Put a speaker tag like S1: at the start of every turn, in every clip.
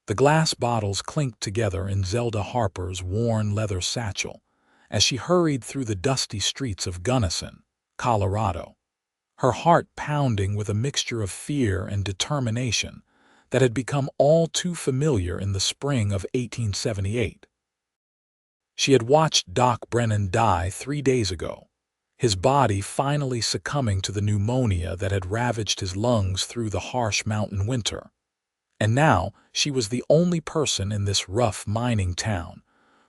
S1: The glass bottles clinked together in Zelda Harper's worn leather satchel as she hurried through the dusty streets of Gunnison, Colorado, her heart pounding with a mixture of fear and determination that had become all too familiar in the spring of 1878. She had watched Doc Brennan die 3 days ago, his body finally succumbing to the pneumonia that had ravaged his lungs through the harsh mountain winter. And now she was the only person in this rough mining town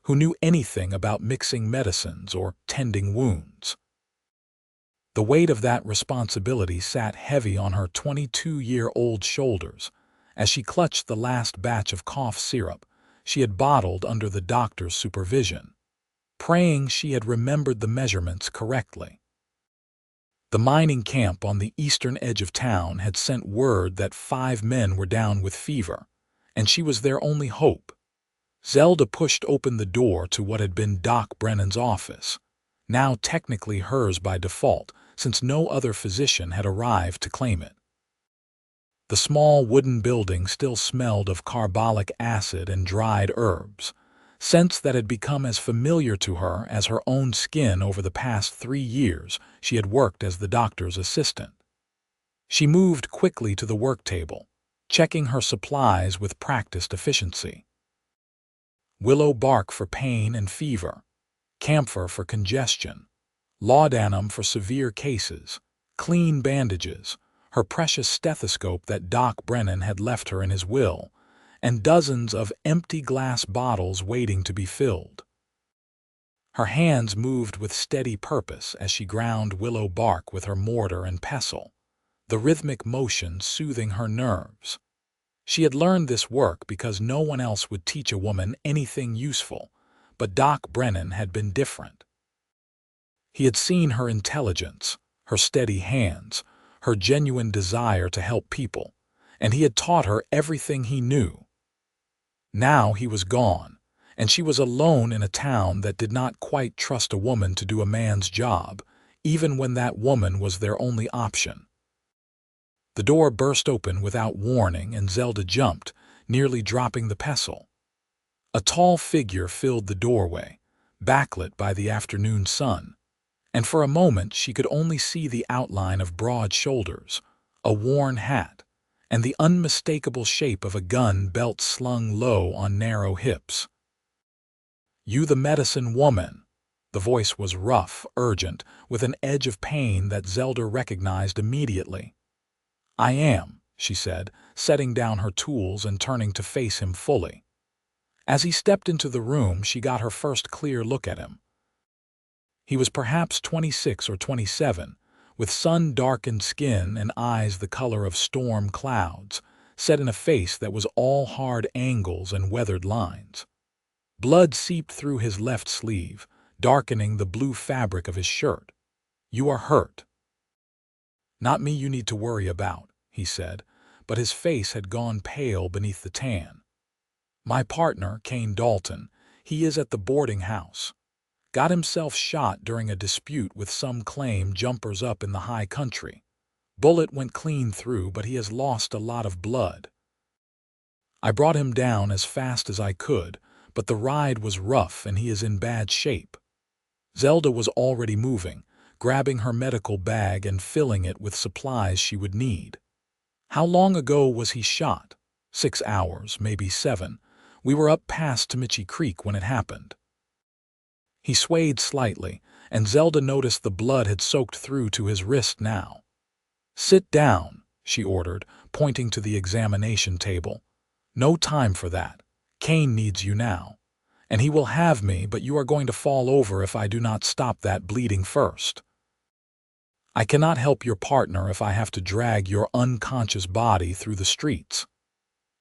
S1: who knew anything about mixing medicines or tending wounds. The weight of that responsibility sat heavy on her 22-year-old shoulders as she clutched the last batch of cough syrup she had bottled under the doctor's supervision, praying she had remembered the measurements correctly. The mining camp on the eastern edge of town had sent word that 5 men were down with fever, and she was their only hope. Zelda pushed open the door to what had been Doc Brennan's office, now technically hers by default since no other physician had arrived to claim it. The small wooden building still smelled of carbolic acid and dried herbs, scents that had become as familiar to her as her own skin over the past 3 years she had worked as the doctor's assistant. She moved quickly to the work table, checking her supplies with practiced efficiency. Willow bark for pain and fever, camphor for congestion, laudanum for severe cases, clean bandages, her precious stethoscope that Doc Brennan had left her in his will, and dozens of empty glass bottles waiting to be filled. Her hands moved with steady purpose as she ground willow bark with her mortar and pestle, the rhythmic motion soothing her nerves. She had learned this work because no one else would teach a woman anything useful, but Doc Brennan had been different. He had seen her intelligence, her steady hands, her genuine desire to help people, and he had taught her everything he knew. Now he was gone, and she was alone in a town that did not quite trust a woman to do a man's job, even when that woman was their only option. The door burst open without warning, and Zelda jumped, nearly dropping the pestle. A tall figure filled the doorway, backlit by the afternoon sun, and for a moment she could only see the outline of broad shoulders, a worn hat, and the unmistakable shape of a gun belt slung low on narrow hips. "You the medicine woman." The voice was rough, urgent, with an edge of pain that Zelda recognized immediately. "I am," she said, setting down her tools and turning to face him fully. As he stepped into the room, she got her first clear look at him. He was perhaps 26 or 27, with sun-darkened skin and eyes the color of storm clouds, set in a face that was all hard angles and weathered lines. Blood seeped through his left sleeve, darkening the blue fabric of his shirt. "You are hurt." "Not me you need to worry about," he said, but his face had gone pale beneath the tan. "My partner, Kane Dalton, he is at the boarding house. Got himself shot during a dispute with some claim jumpers up in the high country. Bullet went clean through, but he has lost a lot of blood. I brought him down as fast as I could, but the ride was rough and he is in bad shape." Zelda was already moving, grabbing her medical bag and filling it with supplies she would need. "How long ago was he shot?" 6 hours, maybe 7. We were up past Tamichi Creek when it happened." He swayed slightly, and Zelda noticed the blood had soaked through to his wrist now. "Sit down," she ordered, pointing to the examination table. "No time for that. Kane needs you now. And he will have me, but you are going to fall over if I do not stop that bleeding first. I cannot help your partner if I have to drag your unconscious body through the streets."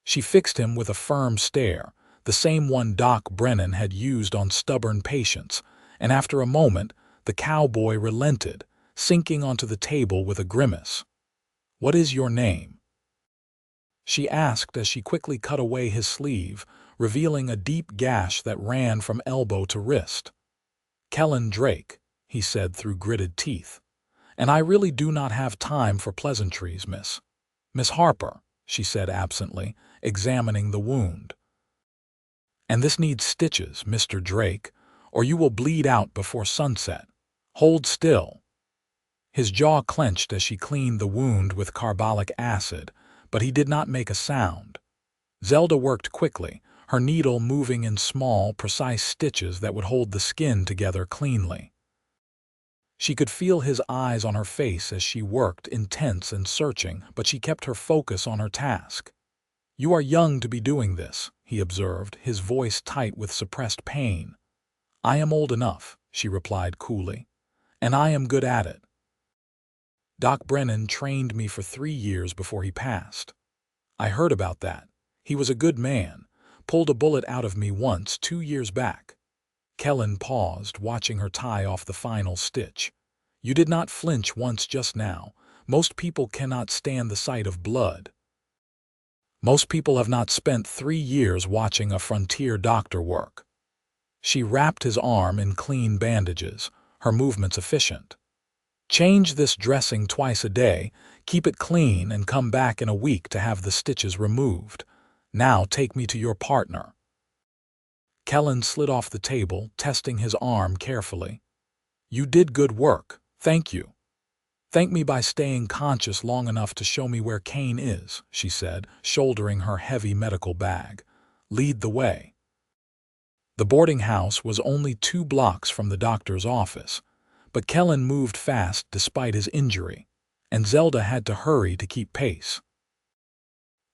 S1: She fixed him with a firm stare, the same one Doc Brennan had used on stubborn patients, and after a moment, the cowboy relented, sinking onto the table with a grimace. "What is your name?" she asked as she quickly cut away his sleeve, revealing a deep gash that ran from elbow to wrist. "Kellan Drake," he said through gritted teeth. "And I really do not have time for pleasantries, Miss Harper," she said absently, examining the wound. "And this needs stitches, Mr. Drake, or you will bleed out before sunset. Hold still." His jaw clenched as she cleaned the wound with carbolic acid, but he did not make a sound. Zelda worked quickly, her needle moving in small, precise stitches that would hold the skin together cleanly. She could feel his eyes on her face as she worked, intense and searching, but she kept her focus on her task. "You are young to be doing this," he observed, his voice tight with suppressed pain. "I am old enough," she replied coolly, "and I am good at it. Doc Brennan trained me for 3 years before he passed. I heard about that. He was a good man, pulled a bullet out of me once 2 years back." Kellan paused, watching her tie off the final stitch. "You did not flinch once just now. Most people cannot stand the sight of blood. Most people have not spent 3 years watching a frontier doctor work." She wrapped his arm in clean bandages, her movements efficient. "Change this dressing twice a day, keep it clean, and come back in a week to have the stitches removed. Now take me to your partner." Kellan slid off the table, testing his arm carefully. "You did good work, thank you." "Thank me by staying conscious long enough to show me where Kane is," she said, shouldering her heavy medical bag. "Lead the way." The boarding house was only 2 blocks from the doctor's office, but Kellan moved fast despite his injury, and Zelda had to hurry to keep pace.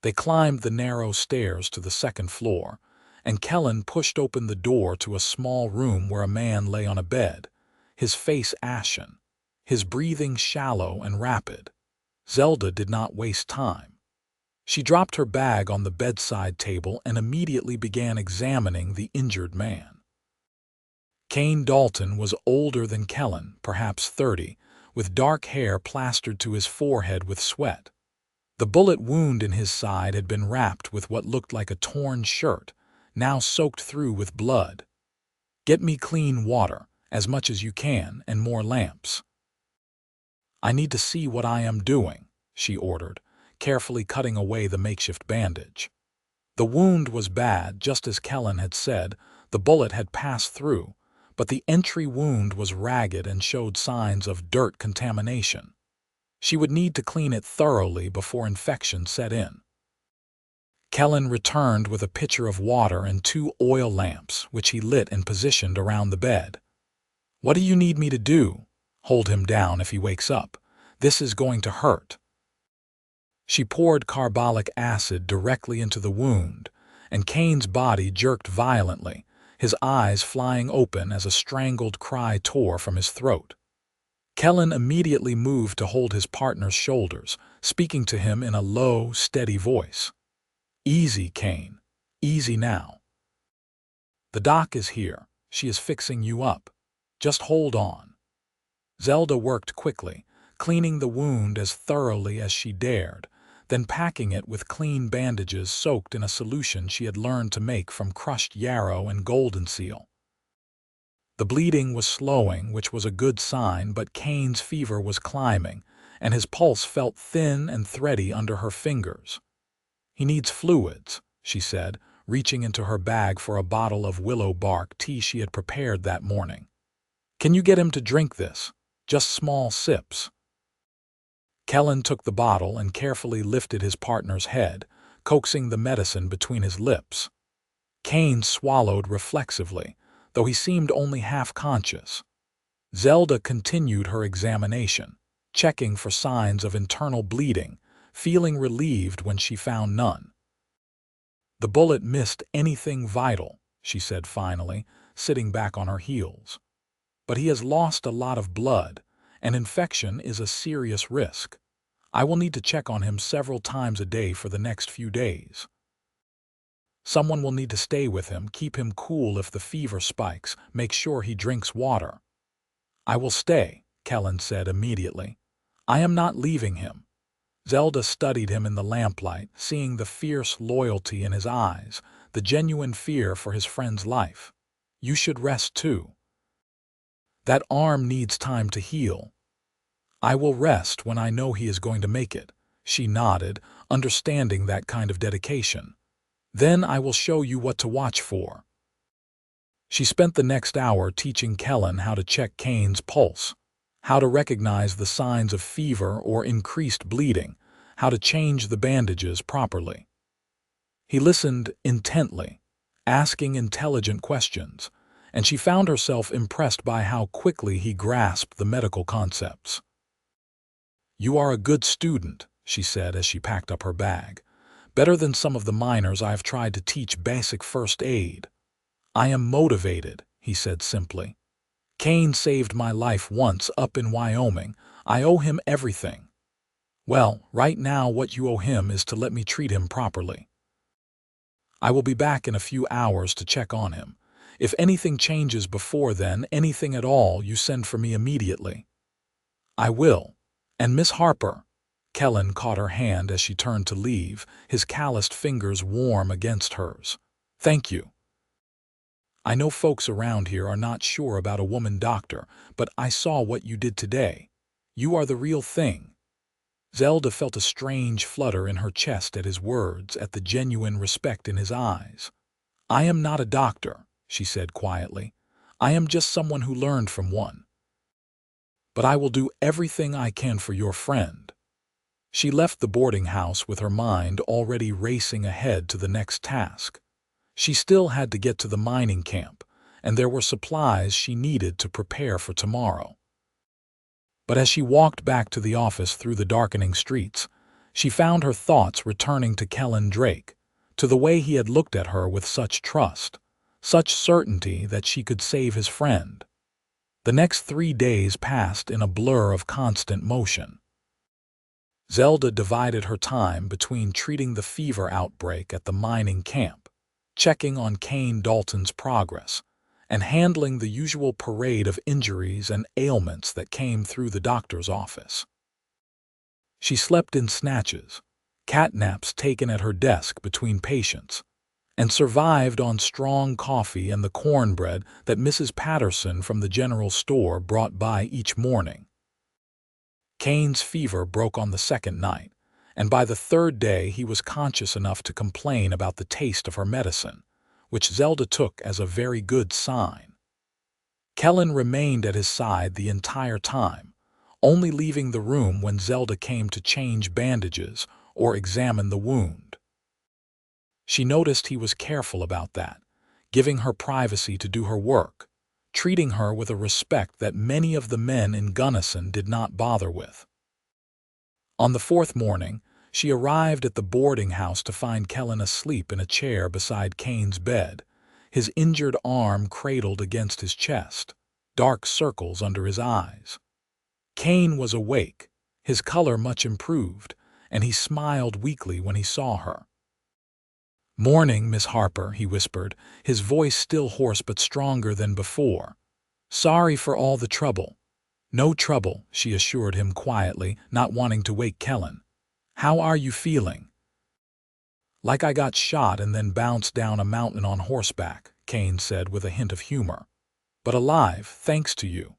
S1: They climbed the narrow stairs to the 2nd floor, and Kellan pushed open the door to a small room where a man lay on a bed, his face ashen, his breathing shallow and rapid. Zelda did not waste time. She dropped her bag on the bedside table and immediately began examining the injured man. Kane Dalton was older than Kellan, perhaps 30, with dark hair plastered to his forehead with sweat. The bullet wound in his side had been wrapped with what looked like a torn shirt, now soaked through with blood. "Get me clean water, as much as you can, and more lamps." "I need to see what I am doing," she ordered, carefully cutting away the makeshift bandage. The wound was bad, just as Kellan had said. The bullet had passed through, but the entry wound was ragged and showed signs of dirt contamination. She would need to clean it thoroughly before infection set in. Kellan returned with a pitcher of water and 2 oil lamps, which he lit and positioned around the bed. "What do you need me to do?" "Hold him down if he wakes up. This is going to hurt." She poured carbolic acid directly into the wound, and Kane's body jerked violently, his eyes flying open as a strangled cry tore from his throat. Kellan immediately moved to hold his partner's shoulders, speaking to him in a low, steady voice. "Easy, Kane. Easy now. The doc is here. She is fixing you up. Just hold on." Zelda worked quickly, cleaning the wound as thoroughly as she dared, then packing it with clean bandages soaked in a solution she had learned to make from crushed yarrow and golden seal. The bleeding was slowing, which was a good sign, but Kane's fever was climbing, and his pulse felt thin and thready under her fingers. "He needs fluids," she said, reaching into her bag for a bottle of willow bark tea she had prepared that morning. "Can you get him to drink this? Just small sips." Kellan took the bottle and carefully lifted his partner's head, coaxing the medicine between his lips. Kane swallowed reflexively, though he seemed only half conscious. Zelda continued her examination, checking for signs of internal bleeding, feeling relieved when she found none. "The bullet missed anything vital," she said finally, sitting back on her heels. "But he has lost a lot of blood, and infection is a serious risk. I will need to check on him several times a day for the next few days. Someone will need to stay with him, keep him cool if the fever spikes, make sure he drinks water." "I will stay," Kellan said immediately. "I am not leaving him." Zelda studied him in the lamplight, seeing the fierce loyalty in his eyes, the genuine fear for his friend's life. "You should rest too. That arm needs time to heal." "I will rest when I know he is going to make it," she nodded, understanding that kind of dedication. Then I will show you what to watch for. She spent the next hour teaching Kellan how to check Kane's pulse, how to recognize the signs of fever or increased bleeding, how to change the bandages properly. He listened intently, asking intelligent questions, and she found herself impressed by how quickly he grasped the medical concepts. "You are a good student," she said as she packed up her bag. "Better than some of the minors I have tried to teach basic first aid." "I am motivated," he said simply. "Kane saved my life once up in Wyoming. I owe him everything." "Well, right now what you owe him is to let me treat him properly. I will be back in a few hours to check on him. If anything changes before then, anything at all, you send for me immediately." "I will. And Miss Harper." Kellan caught her hand as she turned to leave, his calloused fingers warm against hers. "Thank you. I know folks around here are not sure about a woman doctor, but I saw what you did today. You are the real thing." Zelda felt a strange flutter in her chest at his words, at the genuine respect in his eyes. "I am not a doctor," she said quietly. "I am just someone who learned from one. But I will do everything I can for your friend." She left the boarding house with her mind already racing ahead to the next task. She still had to get to the mining camp, and there were supplies she needed to prepare for tomorrow. But as she walked back to the office through the darkening streets, she found her thoughts returning to Kellan Drake, to the way he had looked at her with such trust, such certainty that she could save his friend. The next 3 days passed in a blur of constant motion. Zelda divided her time between treating the fever outbreak at the mining camp, checking on Kane Dalton's progress, and handling the usual parade of injuries and ailments that came through the doctor's office. She slept in snatches, catnaps taken at her desk between patients, and survived on strong coffee and the cornbread that Mrs. Patterson from the general store brought by each morning. Kane's fever broke on the second night, and by the third day he was conscious enough to complain about the taste of her medicine, which Zelda took as a very good sign. Kellan remained at his side the entire time, only leaving the room when Zelda came to change bandages or examine the wound. She noticed he was careful about that, giving her privacy to do her work, treating her with a respect that many of the men in Gunnison did not bother with. On the fourth morning, she arrived at the boarding house to find Kellan asleep in a chair beside Kane's bed, his injured arm cradled against his chest, dark circles under his eyes. Kane was awake, his color much improved, and he smiled weakly when he saw her. "Morning, Miss Harper," he whispered, his voice still hoarse but stronger than before. "Sorry for all the trouble." "No trouble," she assured him quietly, not wanting to wake Kellan. "How are you feeling?" "Like I got shot and then bounced down a mountain on horseback," Kane said with a hint of humor. "But alive, thanks to you.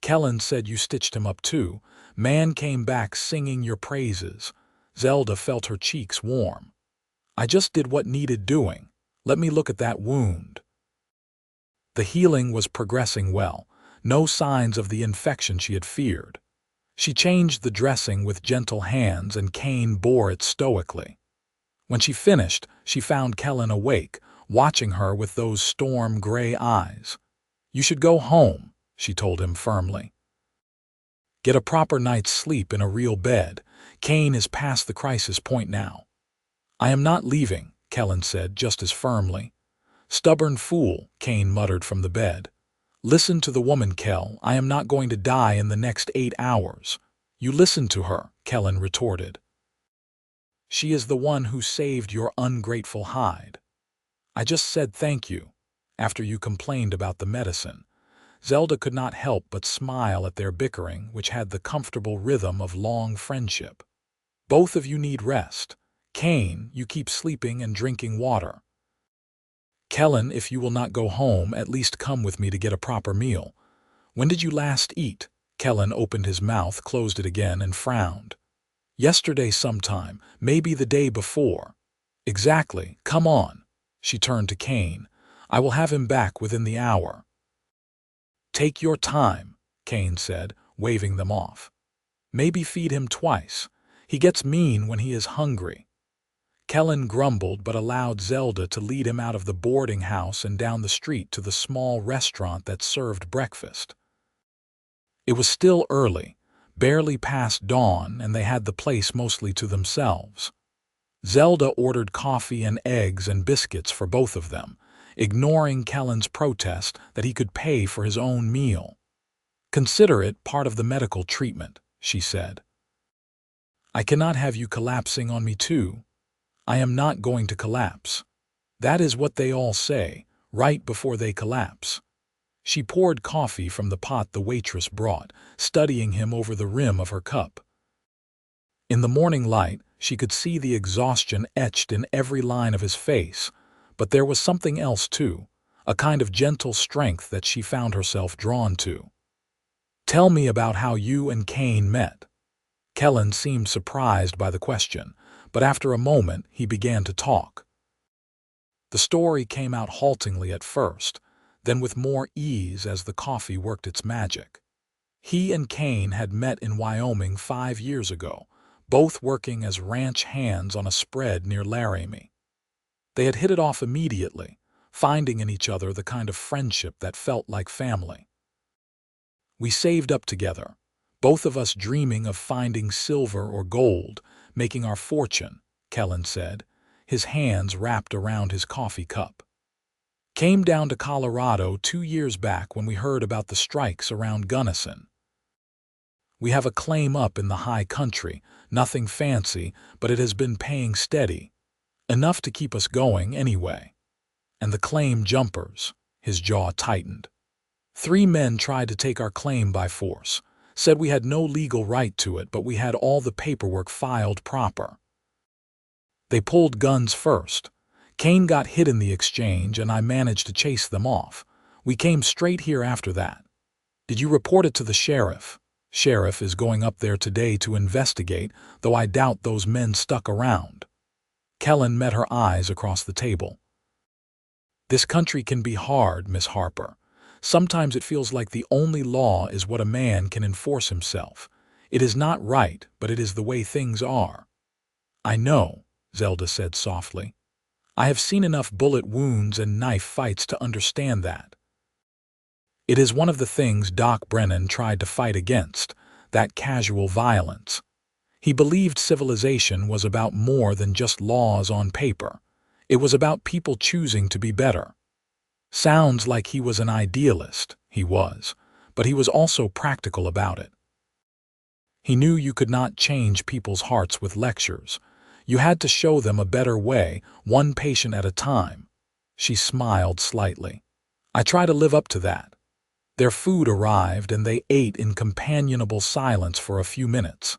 S1: Kellan said you stitched him up too. Man came back singing your praises." Zelda felt her cheeks warm. "I just did what needed doing. Let me look at that wound." The healing was progressing well, no signs of the infection she had feared. She changed the dressing with gentle hands and Kane bore it stoically. When she finished, she found Kellan awake, watching her with those storm-gray eyes. "You should go home," she told him firmly. "Get a proper night's sleep in a real bed. Kane is past the crisis point now." "I am not leaving," Kellan said just as firmly. "Stubborn fool," Kane muttered from the bed. "Listen to the woman, Kel. I am not going to die in the next 8 hours. "You listened to her," Kellan retorted. "She is the one who saved your ungrateful hide. I just said thank you, after you complained about the medicine." Zelda could not help but smile at their bickering, which had the comfortable rhythm of long friendship. "Both of you need rest. Kane, you keep sleeping and drinking water. Kellan, if you will not go home, at least come with me to get a proper meal. When did you last eat?" Kellan opened his mouth, closed it again, and frowned. Yesterday sometime, maybe the day before. Exactly, come on. She turned to Kane. I will have him back within the hour. Take your time, Kane said, waving them off. Maybe feed him twice. He gets mean when he is hungry. Kellan grumbled but allowed Zelda to lead him out of the boarding house and down the street to the small restaurant that served breakfast. It was still early, barely past dawn, and they had the place mostly to themselves. Zelda ordered coffee and eggs and biscuits for both of them, ignoring Kellan's protest that he could pay for his own meal. Consider it part of the medical treatment, she said. I cannot have you collapsing on me too. I am not going to collapse. That is what they all say, right before they collapse. She poured coffee from the pot the waitress brought, studying him over the rim of her cup. In the morning light, she could see the exhaustion etched in every line of his face, but there was something else too, a kind of gentle strength that she found herself drawn to. Tell me about how you and Kane met. Kellan seemed surprised by the question, but after a moment he began to talk. The story came out haltingly at first, then with more ease as the coffee worked its magic. He and Kane had met in Wyoming 5 years ago, both working as ranch hands on a spread near Laramie. They had hit it off immediately, finding in each other the kind of friendship that felt like family. We saved up together, both of us dreaming of finding silver or gold, making our fortune, Kellan said, his hands wrapped around his coffee cup. Came down to Colorado 2 years back when we heard about the strikes around Gunnison. We have a claim up in the high country, nothing fancy, but it has been paying steady, enough to keep us going anyway. And the claim jumpers, his jaw tightened. 3 men tried to take our claim by force, said we had no legal right to it, but we had all the paperwork filed proper. They pulled guns first. Kane got hit in the exchange and I managed to chase them off. We came straight here after that. Did you report it to the sheriff? Sheriff is going up there today to investigate, though I doubt those men stuck around. Kellan met her eyes across the table. This country can be hard, Miss Harper. Sometimes it feels like the only law is what a man can enforce himself. It is not right, but it is the way things are. I know, Zelda said softly. I have seen enough bullet wounds and knife fights to understand that. It is one of the things Doc Brennan tried to fight against, that casual violence. He believed civilization was about more than just laws on paper. It was about people choosing to be better. Sounds like he was an idealist, he was, but he was also practical about it. He knew you could not change people's hearts with lectures. You had to show them a better way, one patient at a time. She smiled slightly. I try to live up to that. Their food arrived and they ate in companionable silence for a few minutes.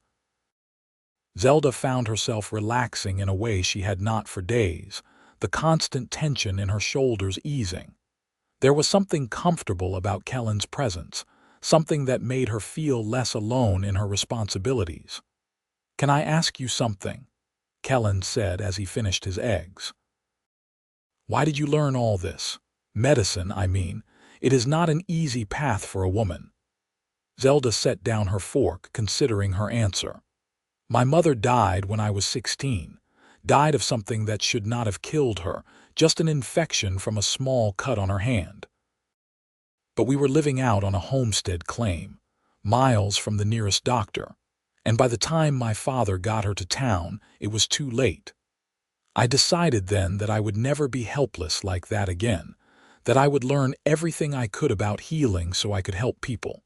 S1: Zelda found herself relaxing in a way she had not for days, the constant tension in her shoulders easing. There was something comfortable about Kellan's presence, something that made her feel less alone in her responsibilities. Can I ask you something? Kellan said as he finished his eggs. Why did you learn all this? Medicine, I mean. It is not an easy path for a woman. Zelda set down her fork, considering her answer. My mother died when I was 16. Died of something that should not have killed her, just an infection from a small cut on her hand. But we were living out on a homestead claim, miles from the nearest doctor, and by the time my father got her to town, it was too late. I decided then that I would never be helpless like that again, that I would learn everything I could about healing so I could help people.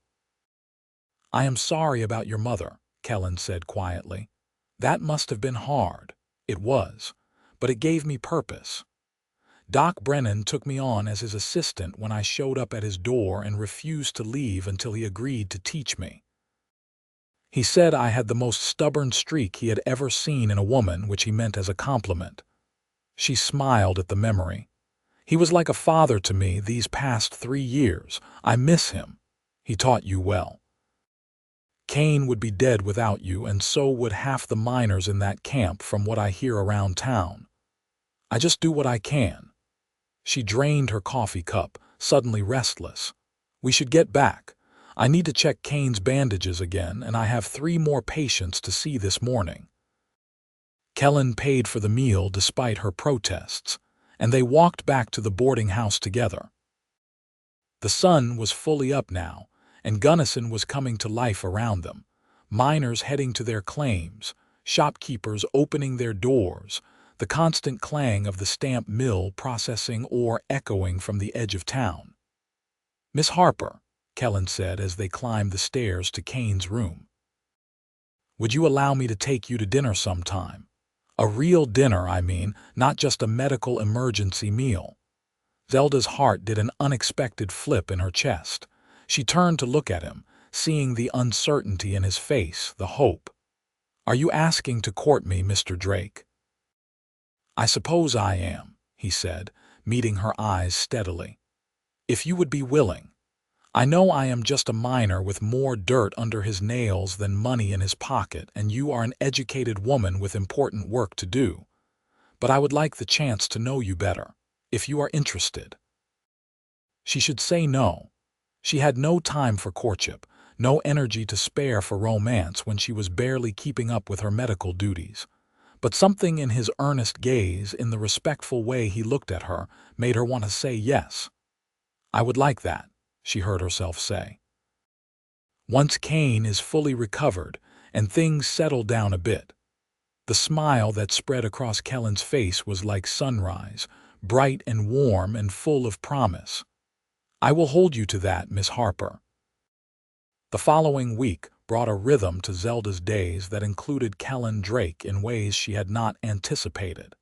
S1: I am sorry about your mother, Kellan said quietly. That must have been hard. It was, but it gave me purpose. Doc Brennan took me on as his assistant when I showed up at his door and refused to leave until he agreed to teach me. He said I had the most stubborn streak he had ever seen in a woman, which he meant as a compliment. She smiled at the memory. He was like a father to me these past 3 years. I miss him. He taught you well. Kane would be dead without you, and so would half the miners in that camp from what I hear around town. I just do what I can." She drained her coffee cup, suddenly restless. "We should get back. I need to check Kane's bandages again, and I have 3 more patients to see this morning." Kellan paid for the meal despite her protests, and they walked back to the boarding house together. The sun was fully up now, and Gunnison was coming to life around them. Miners heading to their claims, shopkeepers opening their doors, the constant clang of the stamp mill processing ore echoing from the edge of town. "Miss Harper," Kellan said as they climbed the stairs to Kane's room, "would you allow me to take you to dinner sometime? A real dinner, I mean, not just a medical emergency meal." Zelda's heart did an unexpected flip in her chest. She turned to look at him, seeing the uncertainty in his face, the hope. "Are you asking to court me, Mr. Drake?" "I suppose I am," he said, meeting her eyes steadily. "If you would be willing. I know I am just a miner with more dirt under his nails than money in his pocket, and you are an educated woman with important work to do. But I would like the chance to know you better, if you are interested." She should say no. She had no time for courtship, no energy to spare for romance when she was barely keeping up with her medical duties. But something in his earnest gaze, in the respectful way he looked at her, made her want to say yes. "I would like that," she heard herself say. "Once Kane is fully recovered and things settle down a bit." The smile that spread across Kellan's face was like sunrise, bright and warm and full of promise. "I will hold you to that, Miss Harper." The following week brought a rhythm to Zelda's days that included Kellan Drake in ways she had not anticipated.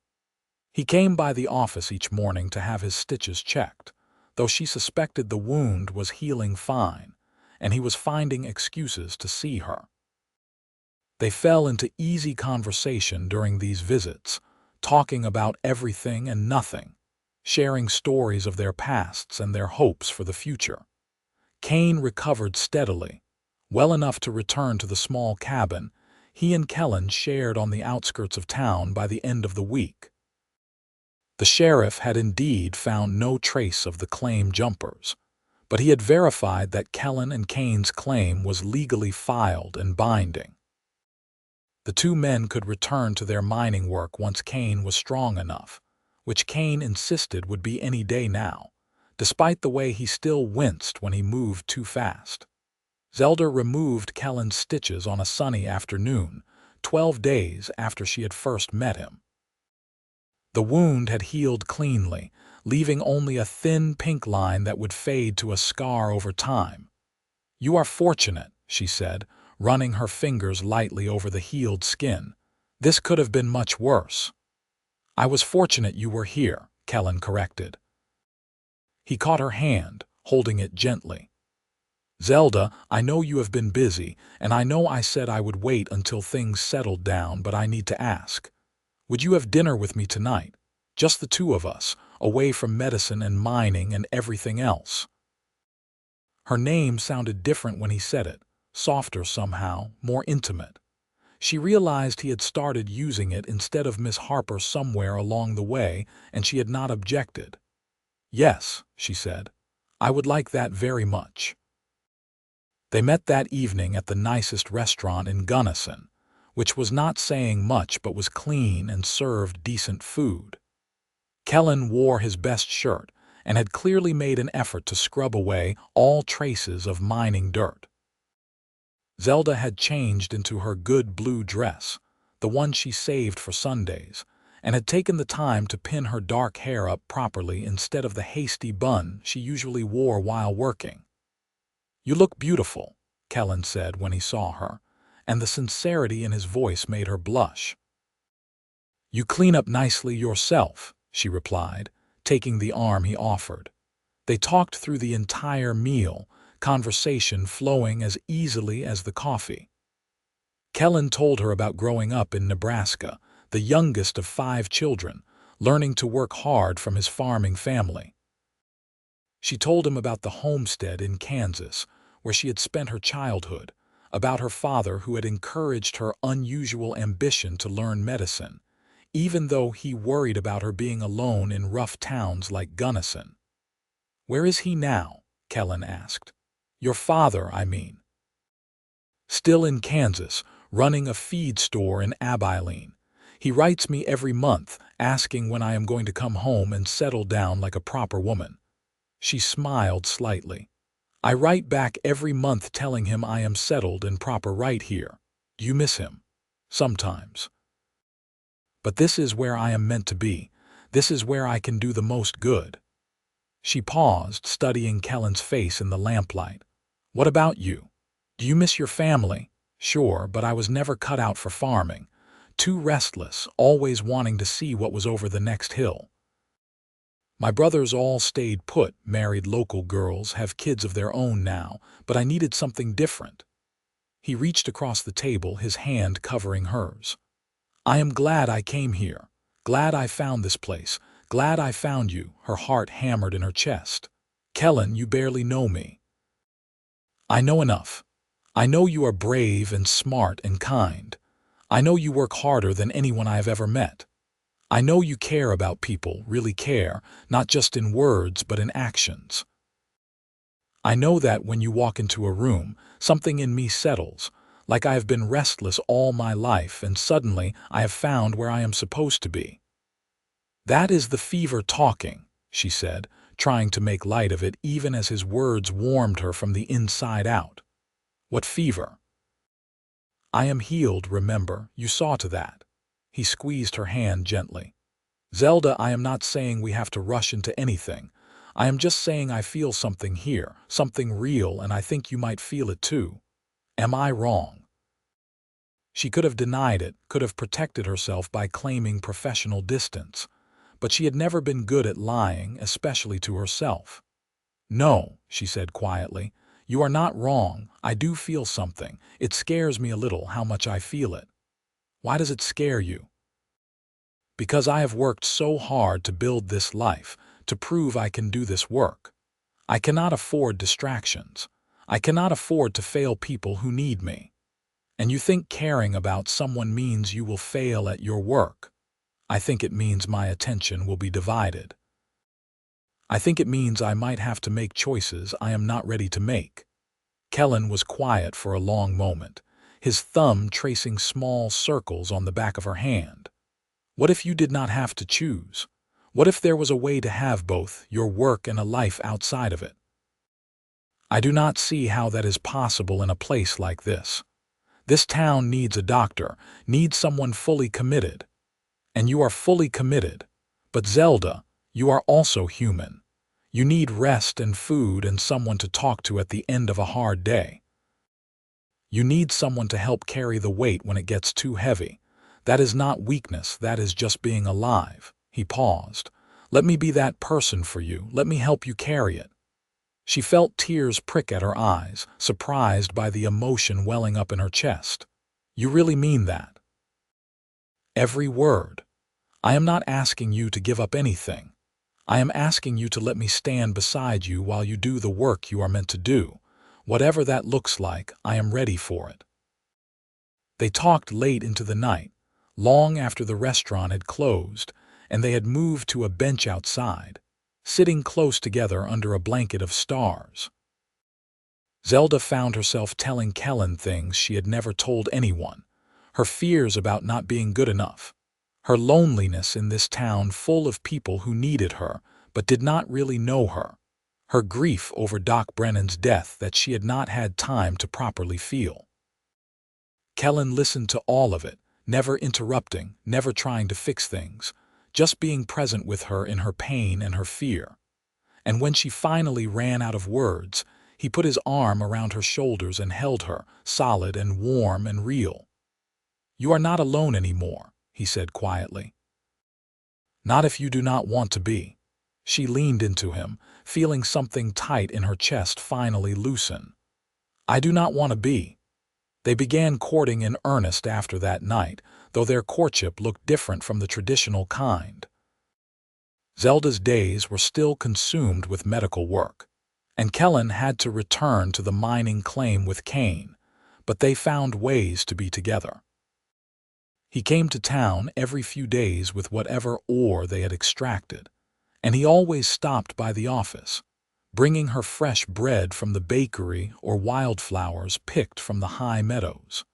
S1: He came by the office each morning to have his stitches checked, though she suspected the wound was healing fine, and he was finding excuses to see her. They fell into easy conversation during these visits, talking about everything and nothing, sharing stories of their pasts and their hopes for the future. Kane recovered steadily, well enough to return to the small cabin he and Kellan shared on the outskirts of town by the end of the week. The sheriff had indeed found no trace of the claim jumpers, but he had verified that Kellan and Kane's claim was legally filed and binding. The 2 men could return to their mining work once Kane was strong enough, which Kane insisted would be any day now, despite the way he still winced when he moved too fast. Zelda removed Kellan's stitches on a sunny afternoon, 12 days after she had first met him. The wound had healed cleanly, leaving only a thin pink line that would fade to a scar over time. "You are fortunate," she said, running her fingers lightly over the healed skin. "This could have been much worse." "I was fortunate you were here," Kellan corrected. He caught her hand, holding it gently. "Zelda, I know you have been busy, and I know I said I would wait until things settled down, but I need to ask. Would you have dinner with me tonight? Just the 2 of us, away from medicine and mining and everything else." Her name sounded different when he said it, softer somehow, more intimate. She realized he had started using it instead of Miss Harper somewhere along the way, and she had not objected. "Yes," she said, "I would like that very much." They met that evening at the nicest restaurant in Gunnison, which was not saying much but was clean and served decent food. Kellan wore his best shirt and had clearly made an effort to scrub away all traces of mining dirt. Zelda had changed into her good blue dress, the one she saved for Sundays, and had taken the time to pin her dark hair up properly instead of the hasty bun she usually wore while working. "You look beautiful," Kellan said when he saw her, and the sincerity in his voice made her blush. "You clean up nicely yourself," she replied, taking the arm he offered. They talked through the entire meal, conversation flowing as easily as the coffee. Kellan told her about growing up in Nebraska, the youngest of 5 children, learning to work hard from his farming family. She told him about the homestead in Kansas, where she had spent her childhood, about her father who had encouraged her unusual ambition to learn medicine, even though he worried about her being alone in rough towns like Gunnison. "Where is he now?" Kellan asked. "Your father, I mean." "Still in Kansas, running a feed store in Abilene. He writes me every month, asking when I am going to come home and settle down like a proper woman." She smiled slightly. "I write back every month telling him I am settled and proper right here. Do you miss him?" "Sometimes. But this is where I am meant to be. This is where I can do the most good." She paused, studying Kellan's face in the lamplight. "What about you? Do you miss your family?" "Sure, but I was never cut out for farming. Too restless, always wanting to see what was over the next hill. My brothers all stayed put, married local girls, have kids of their own now, but I needed something different." He reached across the table, his hand covering hers. "I am glad I came here. Glad I found this place. Glad I found you." Her heart hammered in her chest. "Kellan, you barely know me." "I know enough. I know you are brave and smart and kind. I know you work harder than anyone I have ever met. I know you care about people, really care, not just in words but in actions. I know that when you walk into a room, something in me settles, like I have been restless all my life and suddenly I have found where I am supposed to be." "That is the fever talking," she said, trying to make light of it even as his words warmed her from the inside out. "What fever?" "I am healed, remember, you saw to that." He squeezed her hand gently. "Zelda, I am not saying we have to rush into anything. I am just saying I feel something here, something real, and I think you might feel it too. Am I wrong?" She could have denied it, could have protected herself by claiming professional distance, but she had never been good at lying, especially to herself. "No," she said quietly, "you are not wrong. I do feel something. It scares me a little how much I feel it." "Why does it scare you?" "Because I have worked so hard to build this life, to prove I can do this work. I cannot afford distractions. I cannot afford to fail people who need me. And you think caring about someone means you will fail at your work. I think it means my attention will be divided. I think it means I might have to make choices I am not ready to make." Kellan was quiet for a long moment, his thumb tracing small circles on the back of her hand. "What if you did not have to choose? What if there was a way to have both, your work and a life outside of it?" "I do not see how that is possible in a place like this. This town needs a doctor, needs someone fully committed. And you are fully committed. But Zelda, you are also human. You need rest and food and someone to talk to at the end of a hard day. You need someone to help carry the weight when it gets too heavy. That is not weakness, that is just being alive." He paused. "Let me be that person for you. Let me help you carry it." She felt tears prick at her eyes, surprised by the emotion welling up in her chest. "You really mean that?" "Every word. I am not asking you to give up anything. I am asking you to let me stand beside you while you do the work you are meant to do. Whatever that looks like, I am ready for it." They talked late into the night, long after the restaurant had closed, and they had moved to a bench outside, sitting close together under a blanket of stars. Zelda found herself telling Kellan things she had never told anyone, her fears about not being good enough, her loneliness in this town full of people who needed her but did not really know her, her grief over Doc Brennan's death that she had not had time to properly feel. Kellan listened to all of it, never interrupting, never trying to fix things, just being present with her in her pain and her fear. And when she finally ran out of words, he put his arm around her shoulders and held her, solid and warm and real. "You are not alone anymore," he said quietly. "Not if you do not want to be." She leaned into him, feeling something tight in her chest finally loosen. "I do not want to be." They began courting in earnest after that night, though their courtship looked different from the traditional kind. Zelda's days were still consumed with medical work, and Kellan had to return to the mining claim with Kane, but they found ways to be together. He came to town every few days with whatever ore they had extracted, and he always stopped by the office, bringing her fresh bread from the bakery or wildflowers picked from the high meadows.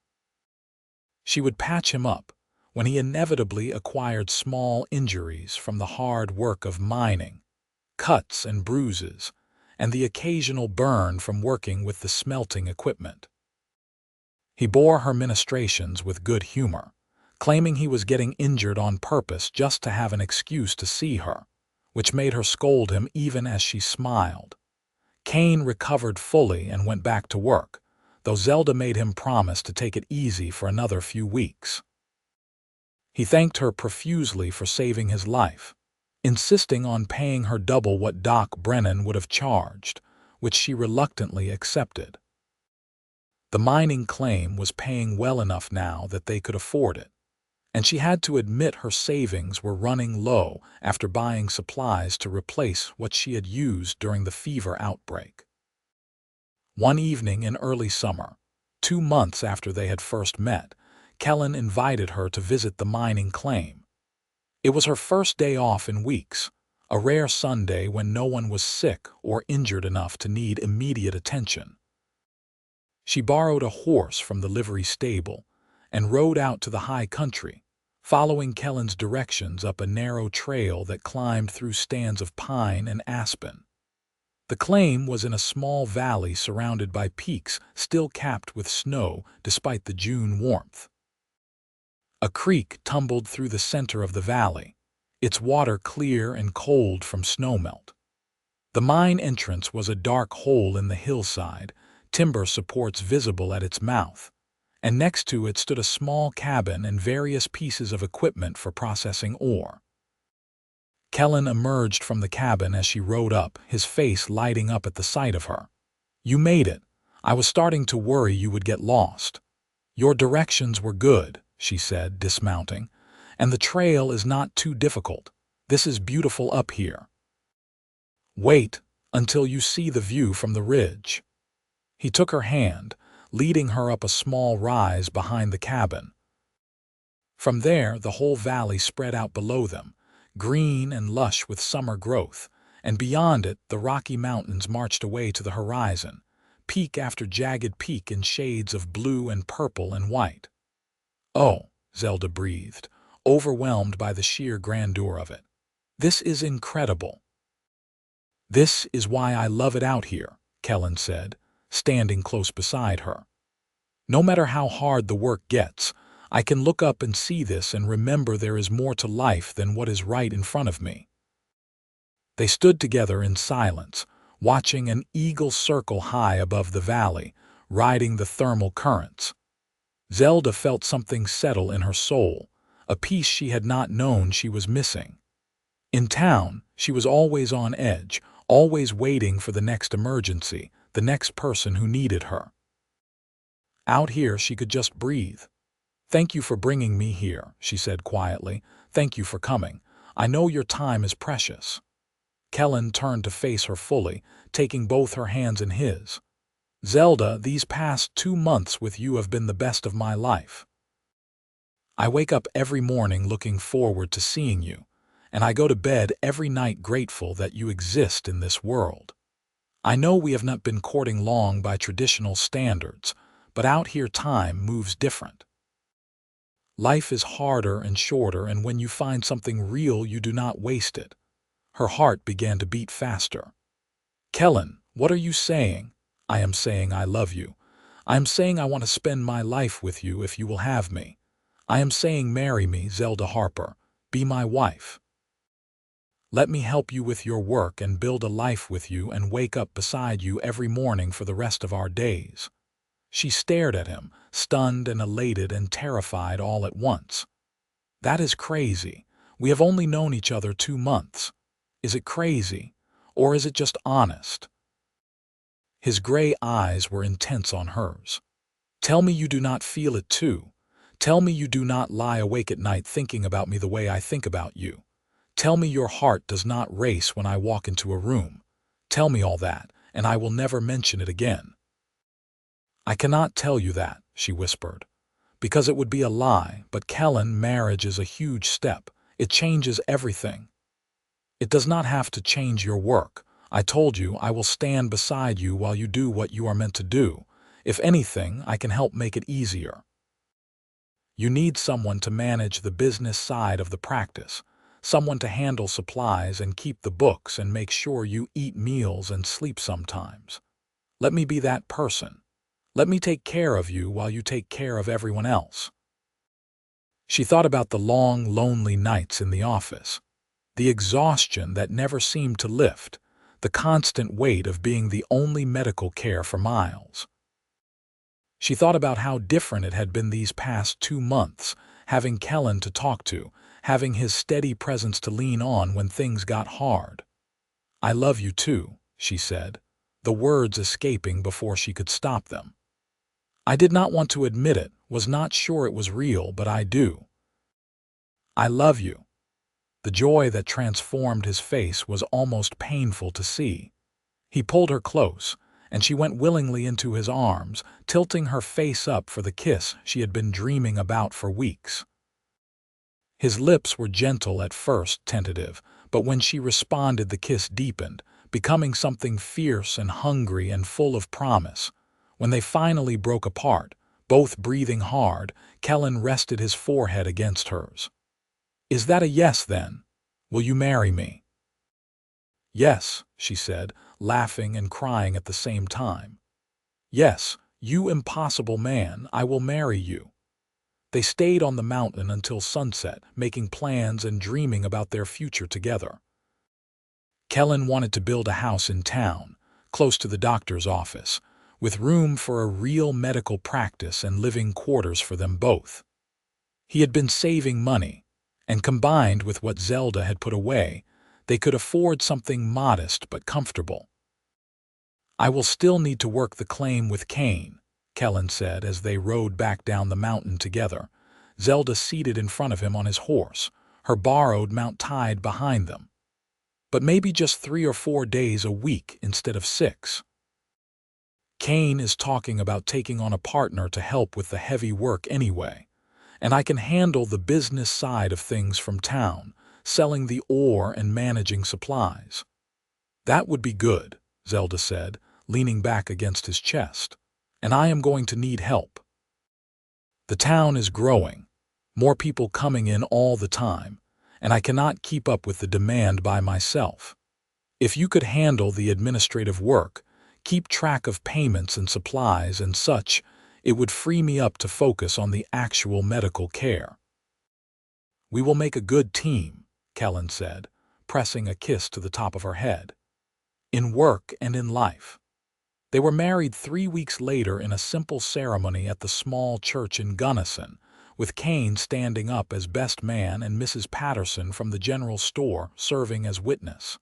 S1: She would patch him up when he inevitably acquired small injuries from the hard work of mining, cuts and bruises, and the occasional burn from working with the smelting equipment. He bore her ministrations with good humor, claiming he was getting injured on purpose just to have an excuse to see her, which made her scold him even as she smiled. Kane recovered fully and went back to work, though Zelda made him promise to take it easy for another few weeks. He thanked her profusely for saving his life, insisting on paying her double what Doc Brennan would have charged, which she reluctantly accepted. The mining claim was paying well enough now that they could afford it, and she had to admit her savings were running low after buying supplies to replace what she had used during the fever outbreak. One evening in early summer, 2 months after they had first met, Kellan invited her to visit the mining claim. It was her first day off in weeks, a rare Sunday when no one was sick or injured enough to need immediate attention. She borrowed a horse from the livery stable and rode out to the high country, following Kellan's directions up a narrow trail that climbed through stands of pine and aspen. The claim was in a small valley surrounded by peaks still capped with snow despite the June warmth. A creek tumbled through the center of the valley, its water clear and cold from snowmelt. The mine entrance was a dark hole in the hillside, timber supports visible at its mouth, and next to it stood a small cabin and various pieces of equipment for processing ore. Kellan emerged from the cabin as she rode up, his face lighting up at the sight of her. "You made it. I was starting to worry you would get lost. Your directions were good," she said, dismounting, "and the trail is not too difficult. This is beautiful up here. Wait until you see the view from the ridge." He took her hand, leading her up a small rise behind the cabin. From there, the whole valley spread out below them, green and lush with summer growth, and beyond it the Rocky Mountains marched away to the horizon, peak after jagged peak in shades of blue and purple and white. "Oh," Zelda breathed, overwhelmed by the sheer grandeur of it. "This is incredible." "This is why I love it out here," Kellan said, standing close beside her. "No matter how hard the work gets, I can look up and see this and remember there is more to life than what is right in front of me." They stood together in silence, watching an eagle circle high above the valley, riding the thermal currents. Zelda felt something settle in her soul, a peace she had not known she was missing. In town, she was always on edge, always waiting for the next emergency, the next person who needed her. Out here, she could just breathe. "Thank you for bringing me here," she said quietly. "Thank you for coming. I know your time is precious." Kellan turned to face her fully, taking both her hands in his. "Zelda, these past 2 months with you have been the best of my life. I wake up every morning looking forward to seeing you, and I go to bed every night grateful that you exist in this world. I know we have not been courting long by traditional standards, but out here time moves different. Life is harder and shorter, and when you find something real, you do not waste it." Her heart began to beat faster. "Kellan, what are you saying?" "I am saying I love you. I am saying I want to spend my life with you if you will have me. I am saying marry me, Zelda Harper. Be my wife. Let me help you with your work and build a life with you and wake up beside you every morning for the rest of our days." She stared at him, stunned and elated and terrified all at once. "That is crazy. We have only known each other 2 months. Is it crazy, or is it just honest?" His gray eyes were intense on hers. "Tell me you do not feel it too. Tell me you do not lie awake at night thinking about me the way I think about you. Tell me your heart does not race when I walk into a room. Tell me all that, and I will never mention it again." "I cannot tell you that," she whispered. Because it would be a lie, but Kellan, marriage is a huge step. It changes everything. It does not have to change your work. I told you I will stand beside you while you do what you are meant to do. If anything, I can help make it easier. You need someone to manage the business side of the practice, someone to handle supplies and keep the books and make sure you eat meals and sleep sometimes. Let me be that person. Let me take care of you while you take care of everyone else. She thought about the long, lonely nights in the office, the exhaustion that never seemed to lift, the constant weight of being the only medical care for Miles. She thought about how different it had been these past 2 months, having Kellan to talk to, having his steady presence to lean on when things got hard. "I love you too," she said, the words escaping before she could stop them. "I did not want to admit it, was not sure it was real, but I do. I love you." The joy that transformed his face was almost painful to see. He pulled her close, and she went willingly into his arms, tilting her face up for the kiss she had been dreaming about for weeks. His lips were gentle at first, tentative, but when she responded the kiss deepened, becoming something fierce and hungry and full of promise. When they finally broke apart, both breathing hard, Kellan rested his forehead against hers. "Is that a yes, then? Will you marry me?" "Yes," she said, laughing and crying at the same time. "Yes, you impossible man, I will marry you." They stayed on the mountain until sunset, making plans and dreaming about their future together. Kellan wanted to build a house in town, close to the doctor's office, with room for a real medical practice and living quarters for them both. He had been saving money, and combined with what Zelda had put away, they could afford something modest but comfortable. "I will still need to work the claim with Cain," Kellan said as they rode back down the mountain together, Zelda seated in front of him on his horse, her borrowed mount tied behind them. "But maybe just 3 or 4 days a week instead of 6. Cain is talking about taking on a partner to help with the heavy work anyway, and I can handle the business side of things from town, selling the ore and managing supplies." "That would be good," Zelda said, leaning back against his chest. "And I am going to need help. The town is growing, more people coming in all the time, and I cannot keep up with the demand by myself. If you could handle the administrative work, keep track of payments and supplies and such, it would free me up to focus on the actual medical care." "We will make a good team," Kellan said, pressing a kiss to the top of her head. "In work and in life." They were married 3 weeks later in a simple ceremony at the small church in Gunnison, with Cain standing up as best man and Mrs. Patterson from the general store serving as witness.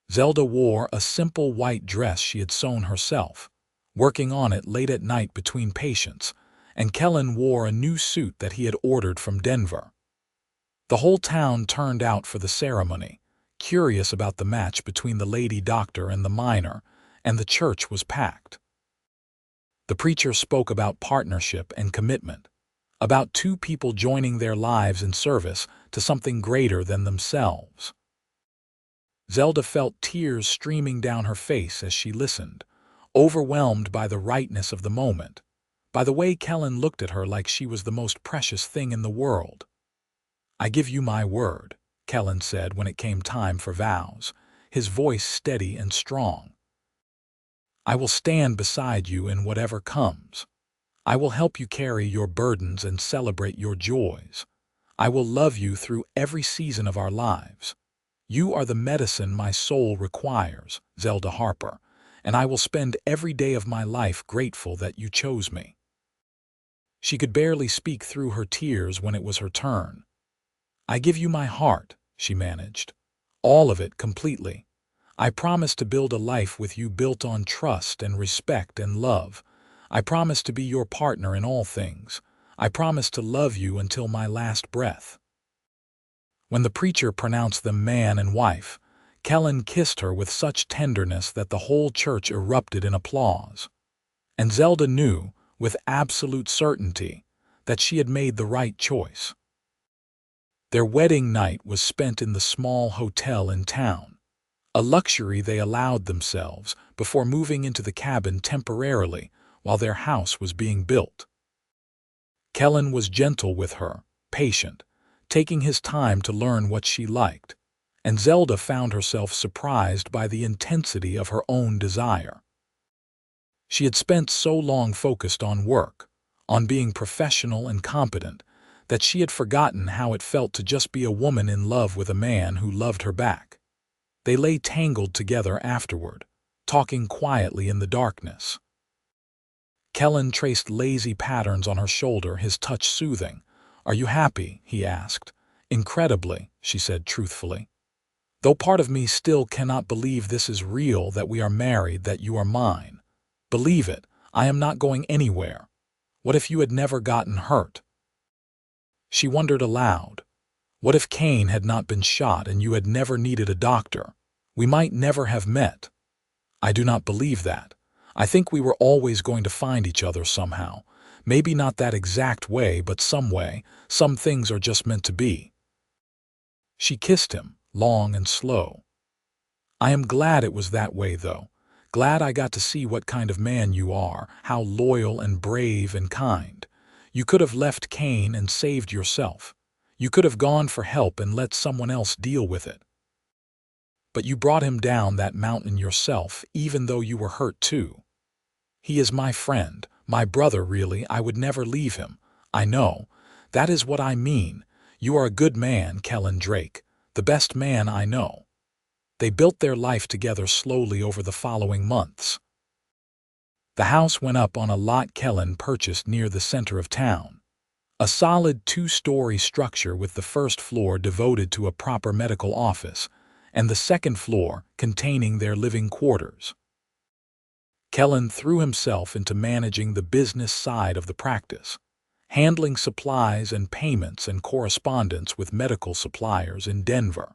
S1: Zelda wore a simple white dress she had sewn herself, working on it late at night between patients, and Kellan wore a new suit that he had ordered from Denver. The whole town turned out for the ceremony, curious about the match between the lady doctor and the miner, and the church was packed. The preacher spoke about partnership and commitment, about 2 people joining their lives in service to something greater than themselves. Zelda felt tears streaming down her face as she listened, overwhelmed by the rightness of the moment, by the way Kellan looked at her like she was the most precious thing in the world. "I give you my word," Kellan said when it came time for vows, his voice steady and strong. "I will stand beside you in whatever comes. I will help you carry your burdens and celebrate your joys. I will love you through every season of our lives. You are the medicine my soul requires, Zelda Harper, and I will spend every day of my life grateful that you chose me." She could barely speak through her tears when it was her turn. "I give you my heart," she managed. "All of it completely. I promise to build a life with you built on trust and respect and love. I promise to be your partner in all things. I promise to love you until my last breath." When the preacher pronounced them man and wife, Kellan kissed her with such tenderness that the whole church erupted in applause. And Zelda knew, with absolute certainty that she had made the right choice. Their wedding night was spent in the small hotel in town, a luxury they allowed themselves before moving into the cabin temporarily while their house was being built. Kellan was gentle with her, patient, taking his time to learn what she liked, and Zelda found herself surprised by the intensity of her own desire. She had spent so long focused on work, on being professional and competent, that she had forgotten how it felt to just be a woman in love with a man who loved her back. They lay tangled together afterward, talking quietly in the darkness. Kellan traced lazy patterns on her shoulder, his touch soothing. "Are you happy?" he asked. "Incredibly," she said truthfully. "Though part of me still cannot believe this is real, that we are married, that you are mine. Believe it, I am not going anywhere. What if you had never gotten hurt?" She wondered aloud. What if Kane had not been shot and you had never needed a doctor? We might never have met. "I do not believe that. I think we were always going to find each other somehow. Maybe not that exact way, but some way. Some things are just meant to be." She kissed him, long and slow. "I am glad it was that way, though. Glad I got to see what kind of man you are, how loyal and brave and kind. You could have left Kane and saved yourself. You could have gone for help and let someone else deal with it. But you brought him down that mountain yourself, even though you were hurt too. He is my friend, my brother really. I would never leave him. I know. That is what I mean. You are a good man, Kellan Drake, the best man I know." They built their life together slowly over the following months. The house went up on a lot Kellan purchased near the center of town. A solid 2-story structure with the first floor devoted to a proper medical office, and the second floor containing their living quarters. Kellan threw himself into managing the business side of the practice, handling supplies and payments and correspondence with medical suppliers in Denver.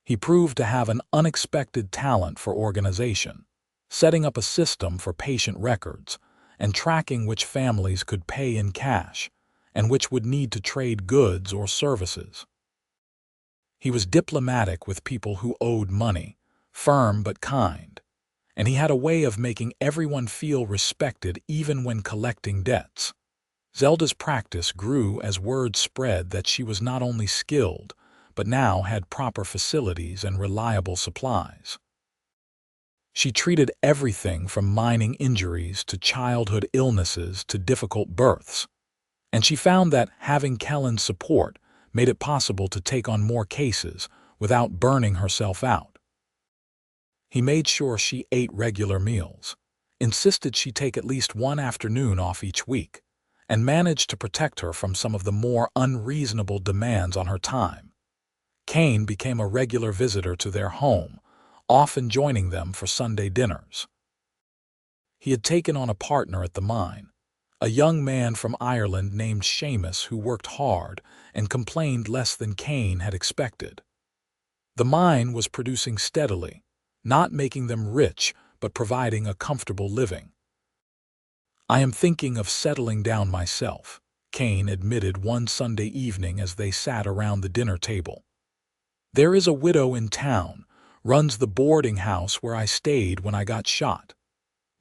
S1: He proved to have an unexpected talent for organization, setting up a system for patient records and tracking which families could pay in cash and which would need to trade goods or services. He was diplomatic with people who owed money, firm but kind, and he had a way of making everyone feel respected even when collecting debts. Zelda's practice grew as word spread that she was not only skilled, but now had proper facilities and reliable supplies. She treated everything from mining injuries to childhood illnesses to difficult births, and she found that having Kellan's support made it possible to take on more cases without burning herself out. He made sure she ate regular meals, insisted she take at least one afternoon off each week, and managed to protect her from some of the more unreasonable demands on her time. Kane became a regular visitor to their home, often joining them for Sunday dinners. He had taken on a partner at the mine, a young man from Ireland named Seamus who worked hard and complained less than Kane had expected. The mine was producing steadily, not making them rich but providing a comfortable living. "I am thinking of settling down myself," Kane admitted one Sunday evening as they sat around the dinner table. "There is a widow in town, runs the boarding house where I stayed when I got shot.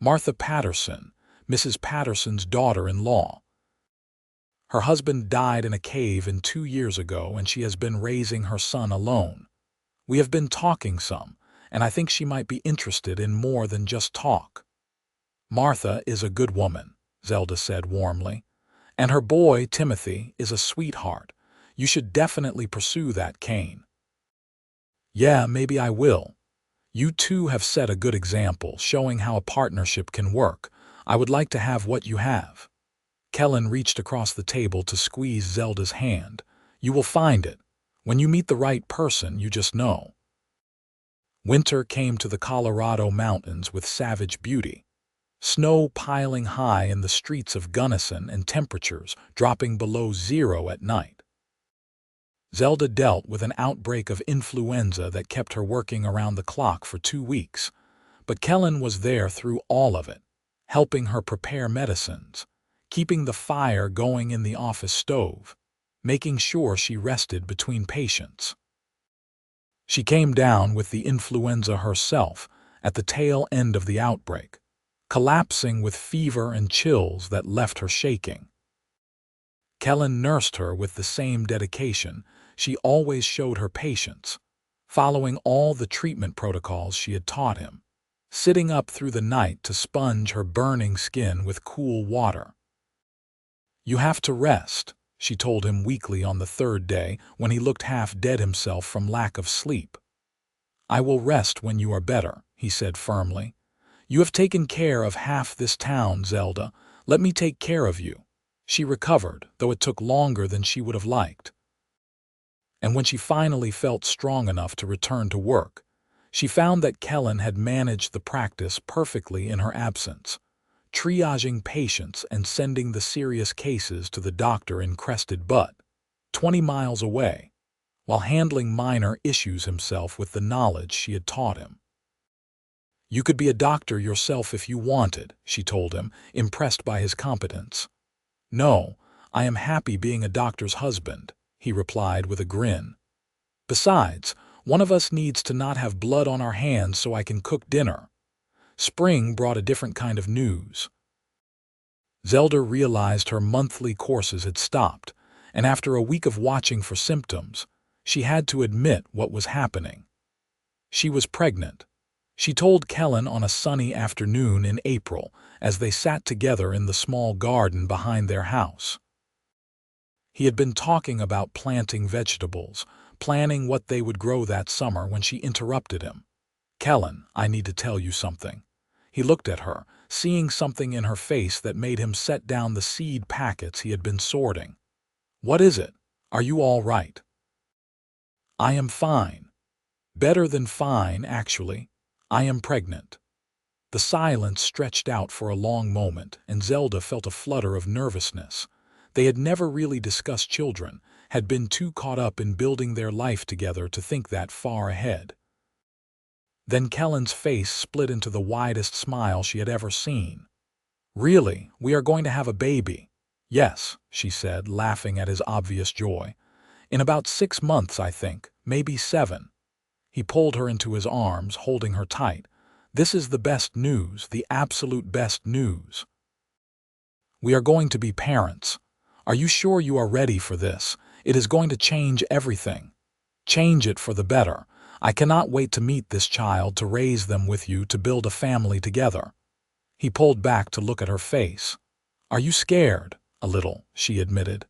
S1: Martha Patterson, Mrs. Patterson's daughter-in-law. Her husband died in a cave-in 2 years ago, and she has been raising her son alone. We have been talking some, and I think she might be interested in more than just talk." "Martha is a good woman," Zelda said warmly. "And her boy, Timothy, is a sweetheart. You should definitely pursue that, Kane." "Yeah, maybe I will. You two have set a good example, showing how a partnership can work. I would like to have what you have." Kellan reached across the table to squeeze Zelda's hand. "You will find it. When you meet the right person, you just know." Winter came to the Colorado mountains with savage beauty. Snow piling high in the streets of Gunnison and temperatures dropping below zero at night. Zelda dealt with an outbreak of influenza that kept her working around the clock for 2 weeks, but Kellan was there through all of it, helping her prepare medicines, keeping the fire going in the office stove, making sure she rested between patients. She came down with the influenza herself at the tail end of the outbreak, collapsing with fever and chills that left her shaking. Kellan nursed her with the same dedication she always showed her patients, following all the treatment protocols she had taught him, sitting up through the night to sponge her burning skin with cool water. "You have to rest," she told him weakly on the third day when he looked half dead himself from lack of sleep. "I will rest when you are better," he said firmly. "You have taken care of half this town, Zelda. Let me take care of you." She recovered, though it took longer than she would have liked. And when she finally felt strong enough to return to work, she found that Kellan had managed the practice perfectly in her absence, triaging patients and sending the serious cases to the doctor in Crested Butte, 20 miles away, while handling minor issues himself with the knowledge she had taught him. "You could be a doctor yourself if you wanted," she told him, impressed by his competence. "No, I am happy being a doctor's husband," he replied with a grin. "Besides, one of us needs to not have blood on our hands so I can cook dinner." Spring brought a different kind of news. Zelda realized her monthly courses had stopped, and after a week of watching for symptoms, she had to admit what was happening. She was pregnant. She told Kellan on a sunny afternoon in April as they sat together in the small garden behind their house. He had been talking about planting vegetables, planning what they would grow that summer when she interrupted him. "Kellan, I need to tell you something." He looked at her, seeing something in her face that made him set down the seed packets he had been sorting. "What is it? Are you all right?" "I am fine. Better than fine, actually. I am pregnant." The silence stretched out for a long moment, and Zelda felt a flutter of nervousness. They had never really discussed children, had been too caught up in building their life together to think that far ahead. Then Kellan's face split into the widest smile she had ever seen. "Really, we are going to have a baby?" "Yes," she said, laughing at his obvious joy. "In about 6 months, I think, maybe 7. He pulled her into his arms, holding her tight. "This is the best news, the absolute best news. We are going to be parents. Are you sure you are ready for this? It is going to change everything. Change it for the better. I cannot wait to meet this child, to raise them with you, to build a family together." He pulled back to look at her face. "Are you scared?" "A little," she admitted.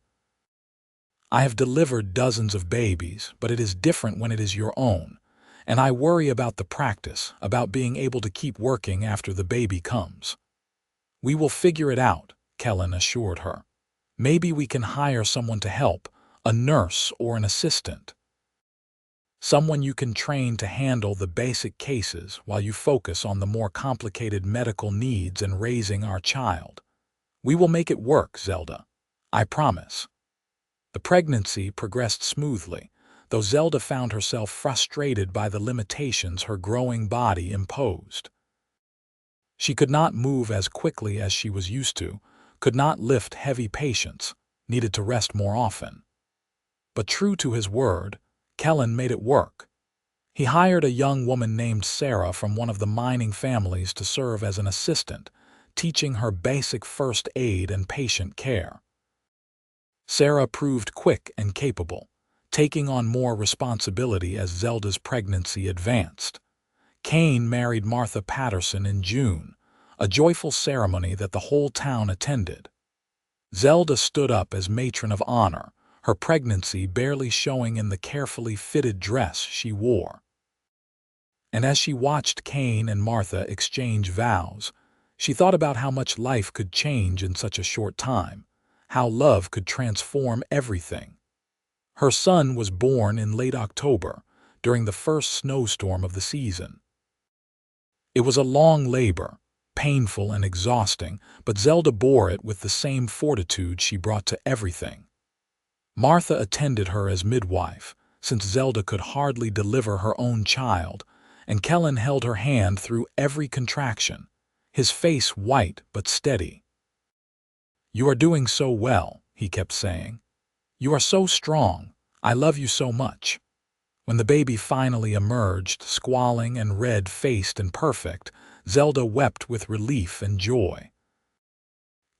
S1: "I have delivered dozens of babies, but it is different when it is your own. And I worry about the practice, about being able to keep working after the baby comes." "We will figure it out," Kellan assured her. "Maybe we can hire someone to help, a nurse or an assistant. Someone you can train to handle the basic cases while you focus on the more complicated medical needs and raising our child. We will make it work, Zelda. I promise." The pregnancy progressed smoothly, though Zelda found herself frustrated by the limitations her growing body imposed. She could not move as quickly as she was used to, could not lift heavy patients, needed to rest more often. But true to his word, Kellan made it work. He hired a young woman named Sarah from one of the mining families to serve as an assistant, teaching her basic first aid and patient care. Sarah proved quick and capable, taking on more responsibility as Zelda's pregnancy advanced. Kane married Martha Patterson in June, a joyful ceremony that the whole town attended. Zelda stood up as matron of honor, her pregnancy barely showing in the carefully fitted dress she wore. And as she watched Kane and Martha exchange vows, she thought about how much life could change in such a short time, how love could transform everything. Her son was born in late October, during the first snowstorm of the season. It was a long labor, painful and exhausting, but Zelda bore it with the same fortitude she brought to everything. Martha attended her as midwife, since Zelda could hardly deliver her own child, and Kellan held her hand through every contraction, his face white but steady. "You are doing so well," he kept saying. "You are so strong. I love you so much." When the baby finally emerged, squalling and red-faced and perfect, Zelda wept with relief and joy.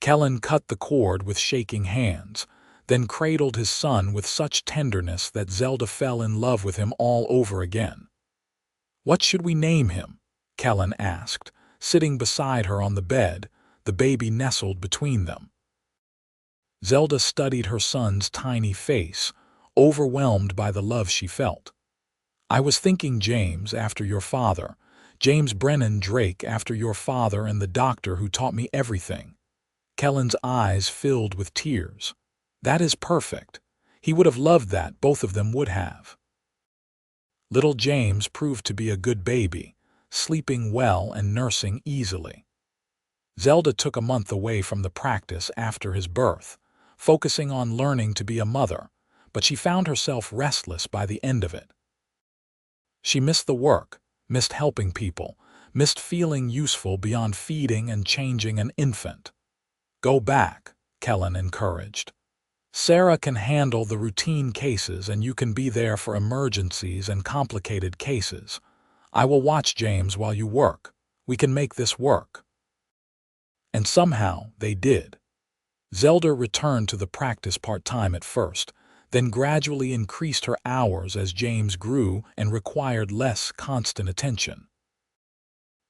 S1: Kellan cut the cord with shaking hands, then cradled his son with such tenderness that Zelda fell in love with him all over again. "What should we name him?" Kellan asked, sitting beside her on the bed, the baby nestled between them. Zelda studied her son's tiny face, overwhelmed by the love she felt. "I was thinking James after your father, James Brennan Drake after your father and the doctor who taught me everything." Kellan's eyes filled with tears. "That is perfect. He would have loved that, both of them would have." Little James proved to be a good baby, sleeping well and nursing easily. Zelda took a month away from the practice after his birth, focusing on learning to be a mother, but she found herself restless by the end of it. She missed the work, missed helping people, missed feeling useful beyond feeding and changing an infant. "Go back," Kellan encouraged. "Sarah can handle the routine cases and you can be there for emergencies and complicated cases. I will watch James while you work. We can make this work." And somehow they did. Zelda returned to the practice part-time at first, then gradually increased her hours as James grew and required less constant attention.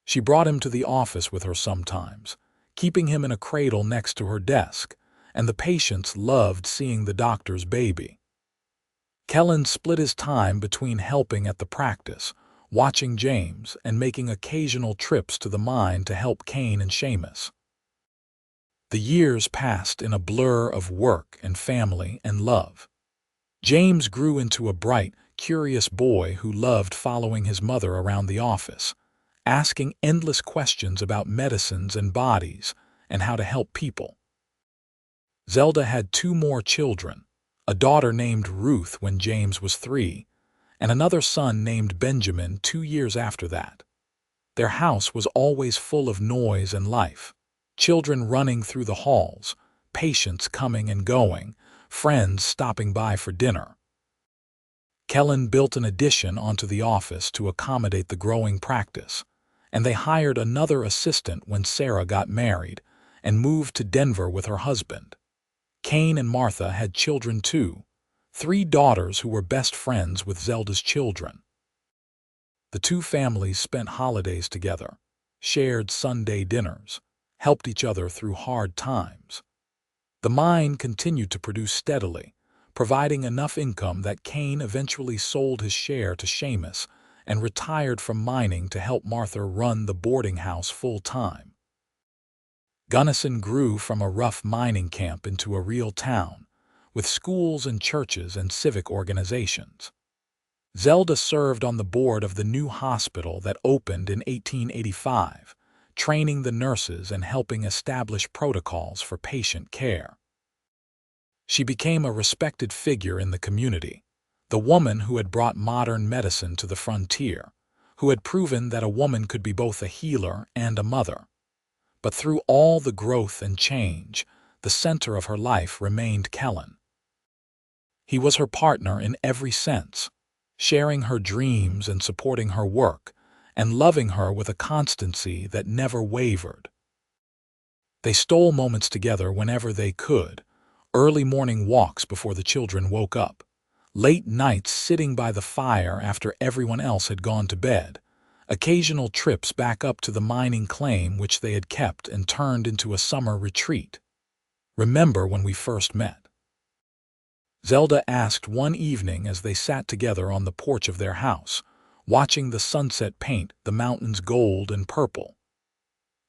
S1: She brought him to the office with her sometimes, keeping him in a cradle next to her desk, and the patients loved seeing the doctor's baby. Kellan split his time between helping at the practice, watching James, and making occasional trips to the mine to help Cain and Seamus. The years passed in a blur of work and family and love. James grew into a bright, curious boy who loved following his mother around the office, asking endless questions about medicines and bodies and how to help people. Zelda had 2 more children, a daughter named Ruth when James was 3, and another son named Benjamin 2 years after that. Their house was always full of noise and life, children running through the halls, patients coming and going, friends stopping by for dinner. Kellan built an addition onto the office to accommodate the growing practice, and they hired another assistant when Sarah got married and moved to Denver with her husband. Cain and Martha had children too, 3 daughters who were best friends with Zelda's children. The 2 families spent holidays together, shared Sunday dinners, helped each other through hard times. The mine continued to produce steadily, providing enough income that Cain eventually sold his share to Seamus and retired from mining to help Martha run the boarding house full-time. Gunnison grew from a rough mining camp into a real town, with schools and churches and civic organizations. Zelda served on the board of the new hospital that opened in 1885, training the nurses and helping establish protocols for patient care. She became a respected figure in the community, the woman who had brought modern medicine to the frontier, who had proven that a woman could be both a healer and a mother. But through all the growth and change, the center of her life remained Kellan. He was her partner in every sense, sharing her dreams and supporting her work, and loving her with a constancy that never wavered. They stole moments together whenever they could, early morning walks before the children woke up, late nights sitting by the fire after everyone else had gone to bed, occasional trips back up to the mining claim which they had kept and turned into a summer retreat. "Remember when we first met?" Zelda asked one evening as they sat together on the porch of their house, watching the sunset paint the mountains gold and purple.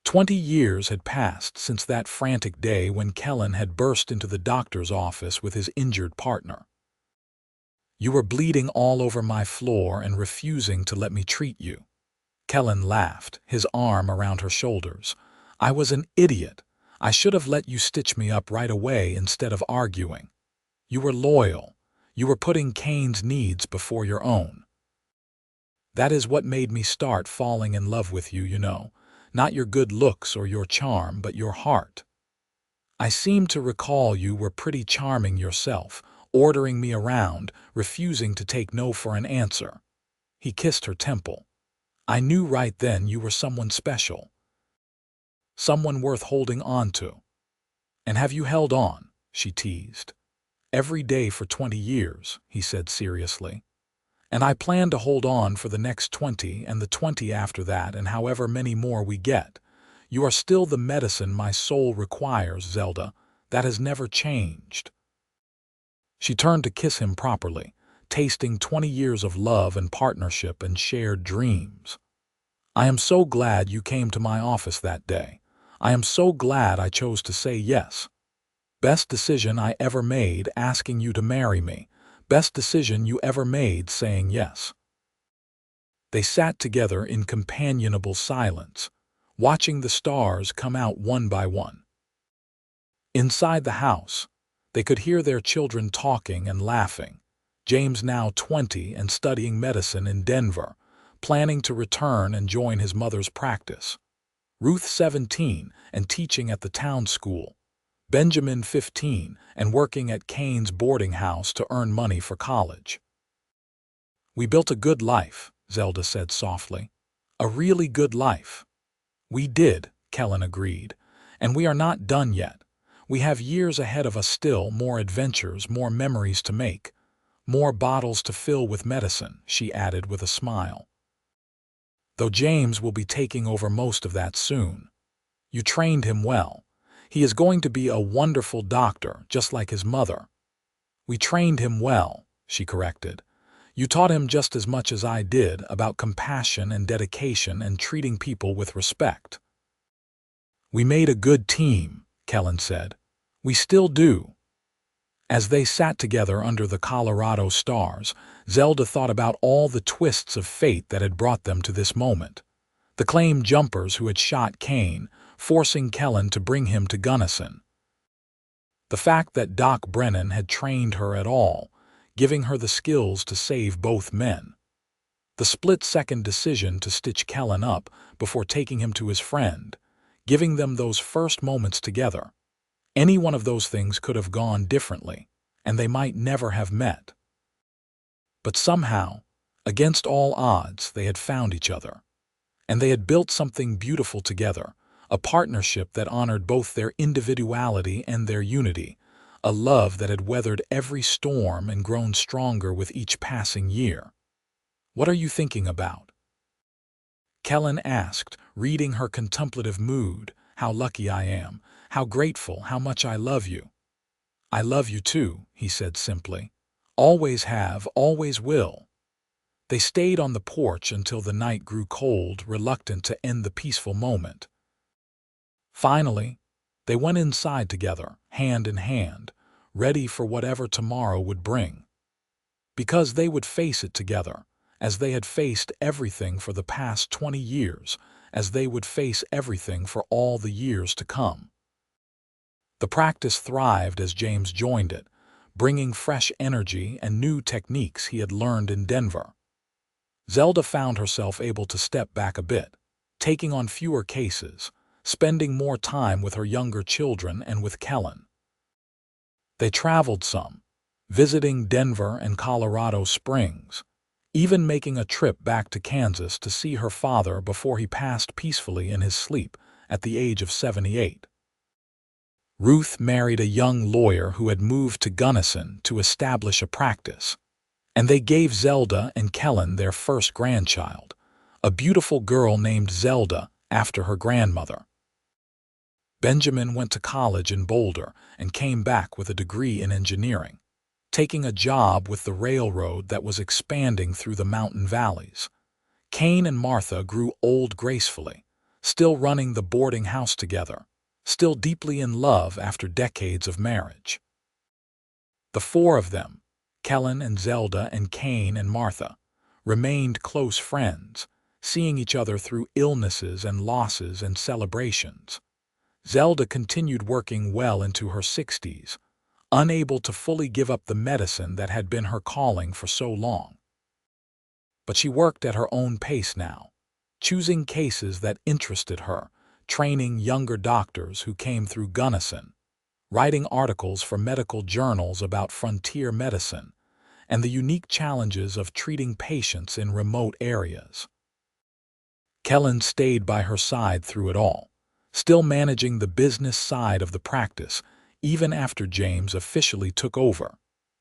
S1: 20 years had passed since that frantic day when Kellan had burst into the doctor's office with his injured partner. "You were bleeding all over my floor and refusing to let me treat you." Kellan laughed, his arm around her shoulders. "I was an idiot. I should have let you stitch me up right away instead of arguing. You were loyal. You were putting Cain's needs before your own. That is what made me start falling in love with you, you know. Not your good looks or your charm, but your heart. I seem to recall you were pretty charming yourself, ordering me around, refusing to take no for an answer." He kissed her temple. "I knew right then you were someone special. Someone worth holding on to." "And have you held on?" she teased. "Every day for 20 years," he said seriously. "And I plan to hold on for the next 20 and the 20 after that and however many more we get. You are still the medicine my soul requires, Zelda. That has never changed." She turned to kiss him properly, tasting 20 years of love and partnership and shared dreams. "I am so glad you came to my office that day. I am so glad I chose to say yes. Best decision I ever made asking you to marry me. Best decision you ever made saying yes." They sat together in companionable silence, watching the stars come out one by one. Inside the house, they could hear their children talking and laughing. James, now 20 and studying medicine in Denver, planning to return and join his mother's practice. Ruth, 17 and teaching at the town school. Benjamin, 15 and working at Kane's boarding house to earn money for college. "We built a good life," Zelda said softly. "A really good life." "We did," Kellan agreed. "And we are not done yet. We have years ahead of us still, more adventures, more memories to make, more bottles to fill with medicine," she added with a smile. "Though James will be taking over most of that soon. You trained him well. He is going to be a wonderful doctor, just like his mother." "We trained him well," she corrected. "You taught him just as much as I did about compassion and dedication and treating people with respect." "We made a good team," Kellan said. "We still do." As they sat together under the Colorado stars, Zelda thought about all the twists of fate that had brought them to this moment. The claim jumpers who had shot Kane, forcing Kellan to bring him to Gunnison. The fact that Doc Brennan had trained her at all, giving her the skills to save both men. The split-second decision to stitch Kellan up before taking him to his friend, giving them those first moments together. Any one of those things could have gone differently, and they might never have met. But somehow, against all odds, they had found each other. And they had built something beautiful together, a partnership that honored both their individuality and their unity, a love that had weathered every storm and grown stronger with each passing year. "What are you thinking about?" Kellan asked, reading her contemplative mood. "How lucky I am, how grateful, how much I love you." "I love you too," he said simply. "Always have, always will." They stayed on the porch until the night grew cold, reluctant to end the peaceful moment. Finally, they went inside together, hand in hand, ready for whatever tomorrow would bring. Because they would face it together, as they had faced everything for the past 20 years, as they would face everything for all the years to come. The practice thrived as James joined it, bringing fresh energy and new techniques he had learned in Denver. Zelda found herself able to step back a bit, taking on fewer cases, spending more time with her younger children and with Kellan. They traveled some, visiting Denver and Colorado Springs, even making a trip back to Kansas to see her father before he passed peacefully in his sleep at the age of 78. Ruth married a young lawyer who had moved to Gunnison to establish a practice, and they gave Zelda and Kellan their first grandchild, a beautiful girl named Zelda after her grandmother. Benjamin went to college in Boulder and came back with a degree in engineering, taking a job with the railroad that was expanding through the mountain valleys. Kane and Martha grew old gracefully, still running the boarding house together, still deeply in love after decades of marriage. The four of them, Kellan and Zelda and Kane and Martha, remained close friends, seeing each other through illnesses and losses and celebrations. Zelda continued working well into her 60s, unable to fully give up the medicine that had been her calling for so long. But she worked at her own pace now, choosing cases that interested her, training younger doctors who came through Gunnison, writing articles for medical journals about frontier medicine and the unique challenges of treating patients in remote areas. Kellan stayed by her side through it all, still managing the business side of the practice even after James officially took over,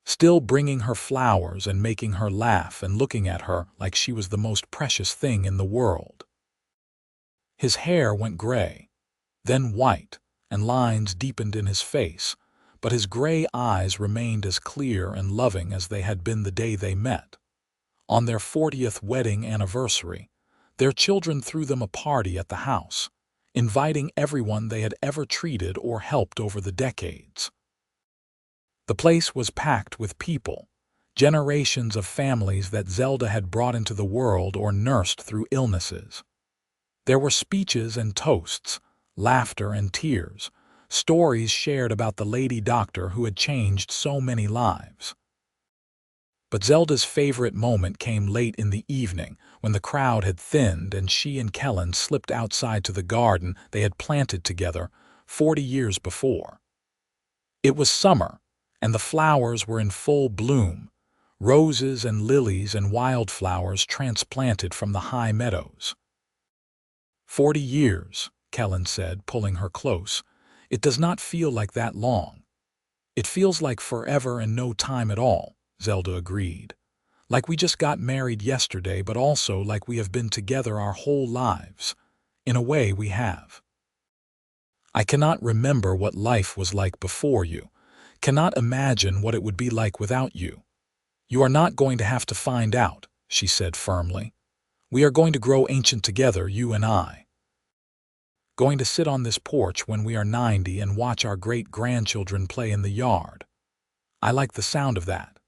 S1: still bringing her flowers and making her laugh and looking at her like she was the most precious thing in the world. His hair went gray, then white, and lines deepened in his face, but his gray eyes remained as clear and loving as they had been the day they met. On their 40th wedding anniversary, their children threw them a party at the house, inviting everyone they had ever treated or helped over the decades. The place was packed with people, generations of families that Zelda had brought into the world or nursed through illnesses. There were speeches and toasts, laughter and tears, stories shared about the lady doctor who had changed so many lives. But Zelda's favorite moment came late in the evening, when the crowd had thinned and she and Kellan slipped outside to the garden they had planted together 40 years before. It was summer, and the flowers were in full bloom, roses and lilies and wildflowers transplanted from the high meadows. 40 years, Kellan said, pulling her close. It does not feel like that long. It feels like forever and no time at all, Zelda agreed. Like we just got married yesterday, but also like we have been together our whole lives. In a way, we have. I cannot remember what life was like before you, cannot imagine what it would be like without you. You are not going to have to find out, she said firmly. We are going to grow ancient together, you and I. Going to sit on this porch when we are 90 and watch our great-grandchildren play in the yard. I like the sound of that.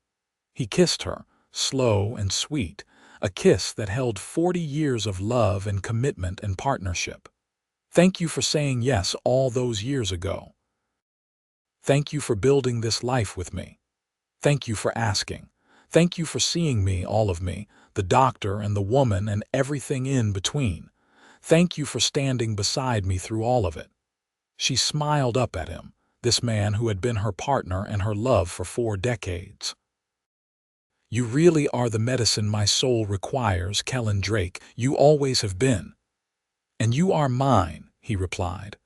S1: He kissed her, slow and sweet, a kiss that held 40 years of love and commitment and partnership. Thank you for saying yes all those years ago. Thank you for building this life with me. Thank you for asking. Thank you for seeing me, all of me, the doctor and the woman and everything in between. Thank you for standing beside me through all of it. She smiled up at him, this man who had been her partner and her love for 4 decades. You really are the medicine my soul requires, Kellan Drake. You always have been. And you are mine, he replied.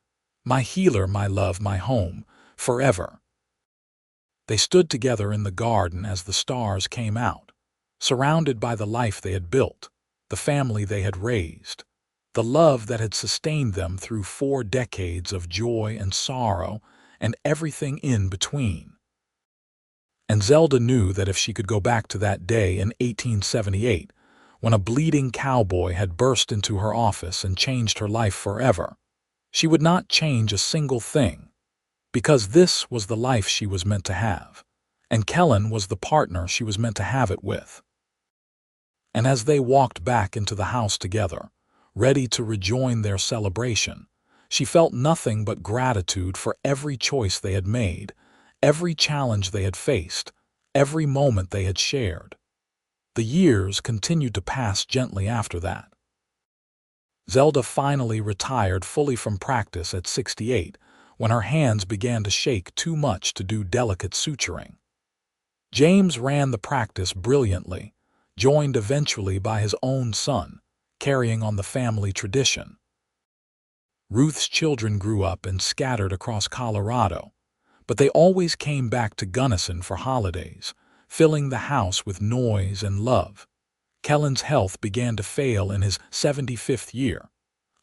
S1: My healer, my love, my home, forever. They stood together in the garden as the stars came out, surrounded by the life they had built, the family they had raised, the love that had sustained them through 4 decades of joy and sorrow and everything in between. And Zelda knew that if she could go back to that day in 1878, when a bleeding cowboy had burst into her office and changed her life forever, she would not change a single thing, because this was the life she was meant to have, and Kellan was the partner she was meant to have it with. And as they walked back into the house together, ready to rejoin their celebration, she felt nothing but gratitude for every choice they had made, every challenge they had faced, every moment they had shared. The years continued to pass gently after that. Zelda finally retired fully from practice at 68, when her hands began to shake too much to do delicate suturing. James ran the practice brilliantly, joined eventually by his own son, carrying on the family tradition. Ruth's children grew up and scattered across Colorado, but they always came back to Gunnison for holidays, filling the house with noise and love. Kellan's health began to fail in his 75th year,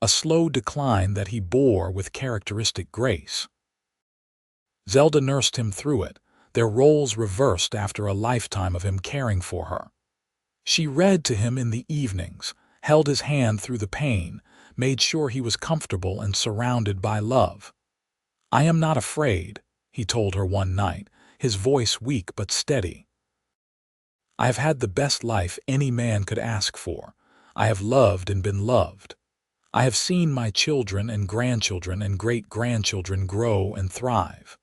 S1: a slow decline that he bore with characteristic grace. Zelda nursed him through it, their roles reversed after a lifetime of him caring for her. She read to him in the evenings, held his hand through the pain, made sure he was comfortable and surrounded by love. I am not afraid, he told her one night, his voice weak but steady. I have had the best life any man could ask for. I have loved and been loved. I have seen my children and grandchildren and great-grandchildren grow and thrive.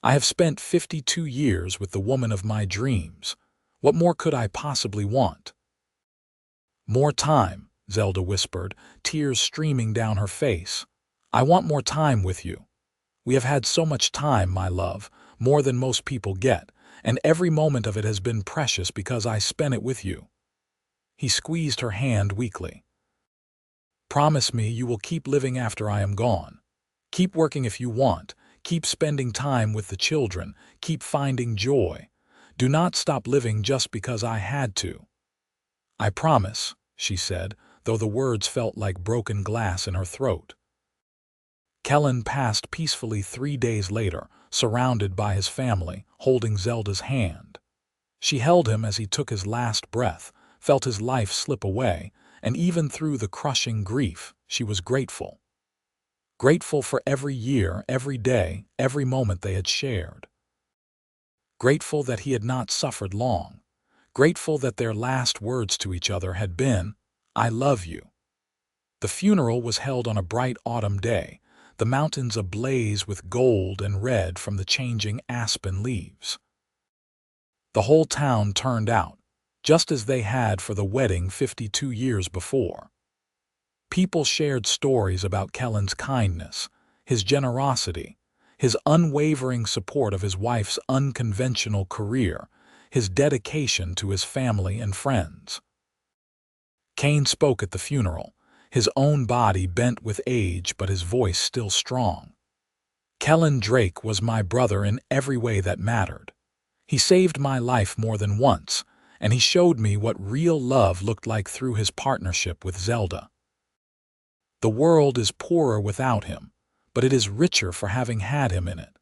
S1: I have spent 52 years with the woman of my dreams. What more could I possibly want? More time, Zelda whispered, tears streaming down her face. "I want more time with you. We have had so much time, my love, more than most people get, and every moment of it has been precious because I spent it with you." He squeezed her hand weakly. "Promise me you will keep living after I am gone. Keep working if you want. Keep spending time with the children. Keep finding joy. Do not stop living just because I had to." "I promise," she said, though the words felt like broken glass in her throat. Kellan passed peacefully 3 days later, surrounded by his family, holding Zelda's hand. She held him as he took his last breath, felt his life slip away, and even through the crushing grief, she was grateful. Grateful for every year, every day, every moment they had shared. Grateful that he had not suffered long. Grateful that their last words to each other had been, "I love you." The funeral was held on a bright autumn day, the mountains ablaze with gold and red from the changing aspen leaves. The whole town turned out, just as they had for the wedding 52 years before. People shared stories about Kellan's kindness, his generosity, his unwavering support of his wife's unconventional career, his dedication to his family and friends. Kane spoke at the funeral, his own body bent with age but his voice still strong. "Kellan Drake was my brother in every way that mattered. He saved my life more than once, and he showed me what real love looked like through his partnership with Zelda. The world is poorer without him, but it is richer for having had him in it."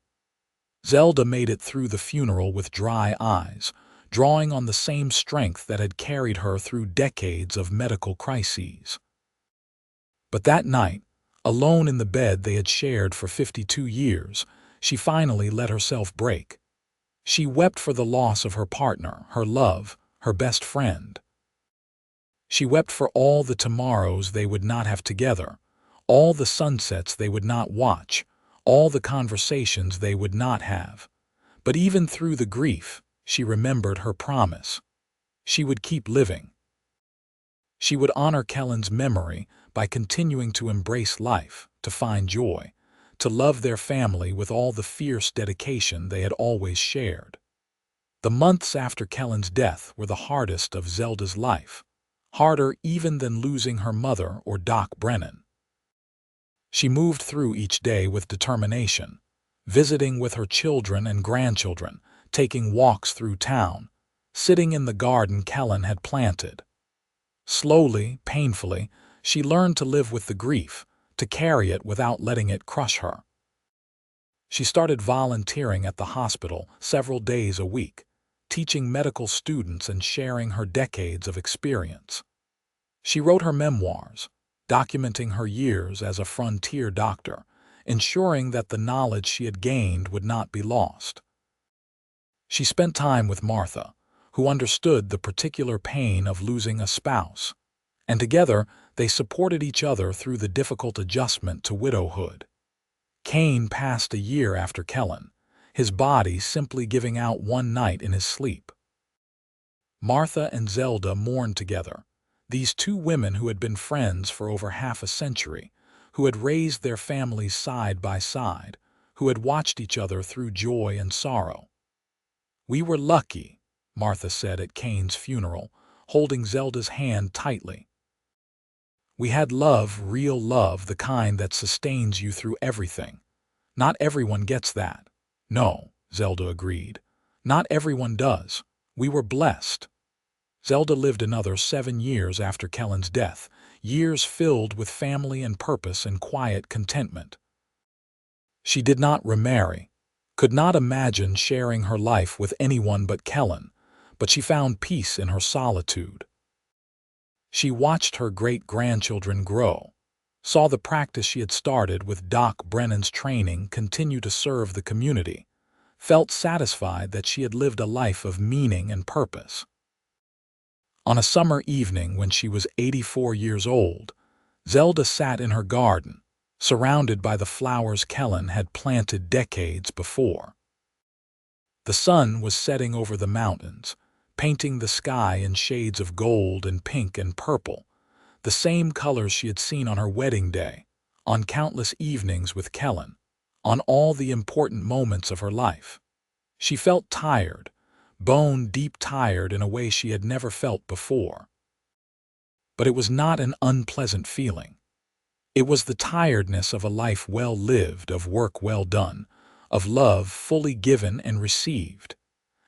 S1: Zelda made it through the funeral with dry eyes, drawing on the same strength that had carried her through decades of medical crises. But that night, alone in the bed they had shared for 52 years, she finally let herself break. She wept for the loss of her partner, her love, her best friend. She wept for all the tomorrows they would not have together, all the sunsets they would not watch, all the conversations they would not have. But even through the grief, she remembered her promise. She would keep living. She would honor Kellan's memory by continuing to embrace life, to find joy, to love their family with all the fierce dedication they had always shared. The months after Kellan's death were the hardest of Zelda's life, harder even than losing her mother or Doc Brennan. She moved through each day with determination, visiting with her children and grandchildren, taking walks through town, sitting in the garden Kellan had planted. Slowly, painfully, she learned to live with the grief, to carry it without letting it crush her. She started volunteering at the hospital several days a week, teaching medical students and sharing her decades of experience. She wrote her memoirs, documenting her years as a frontier doctor, ensuring that the knowledge she had gained would not be lost. She spent time with Martha, who understood the particular pain of losing a spouse, and together they supported each other through the difficult adjustment to widowhood. Kane passed a year after Kellan, his body simply giving out one night in his sleep. Martha and Zelda mourned together, these two women who had been friends for over half a century, who had raised their families side by side, who had watched each other through joy and sorrow. "We were lucky," Martha said at Kane's funeral, holding Zelda's hand tightly. "We had love, real love, the kind that sustains you through everything. Not everyone gets that." "No," Zelda agreed. "Not everyone does. We were blessed." Zelda lived another 7 years after Kellan's death, years filled with family and purpose and quiet contentment. She did not remarry, could not imagine sharing her life with anyone but Kellan, but she found peace in her solitude. She watched her great-grandchildren grow, saw the practice she had started with Doc Brennan's training continue to serve the community, felt satisfied that she had lived a life of meaning and purpose. On a summer evening when she was 84 years old, Zelda sat in her garden, surrounded by the flowers Kellan had planted decades before. The sun was setting over the mountains, painting the sky in shades of gold and pink and purple. The the same colors she had seen on her wedding day, on countless evenings with Kellan, on all the important moments of her life. She felt tired, bone-deep tired in a way she had never felt before. But it was not an unpleasant feeling. It was the tiredness of a life well lived, of work well done, of love fully given and received.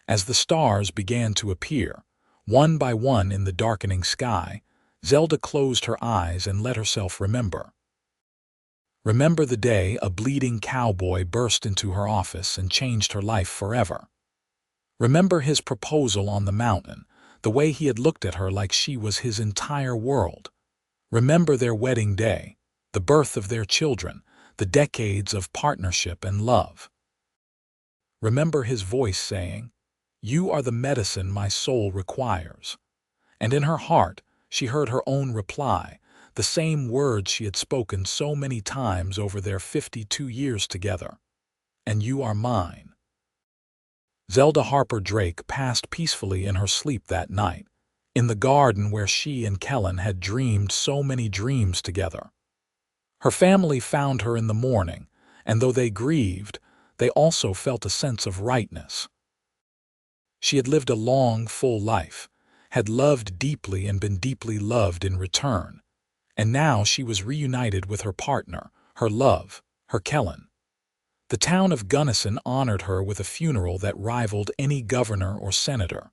S1: As the stars began to appear, one by one in the darkening sky, Zelda closed her eyes and let herself remember. Remember the day a bleeding cowboy burst into her office and changed her life forever. Remember his proposal on the mountain, the way he had looked at her like she was his entire world. Remember their wedding day, the birth of their children, the decades of partnership and love. Remember his voice saying, "You are the medicine my soul requires." And in her heart, she heard her own reply, the same words she had spoken so many times over their 52 years together. "And you are mine." Zelda Harper Drake passed peacefully in her sleep that night, in the garden where she and Kellan had dreamed so many dreams together. Her family found her in the morning, and though they grieved, they also felt a sense of rightness. She had lived a long, full life, had loved deeply and been deeply loved in return, and now she was reunited with her partner, her love, her Kellan. The town of Gunnison honored her with a funeral that rivaled any governor or senator.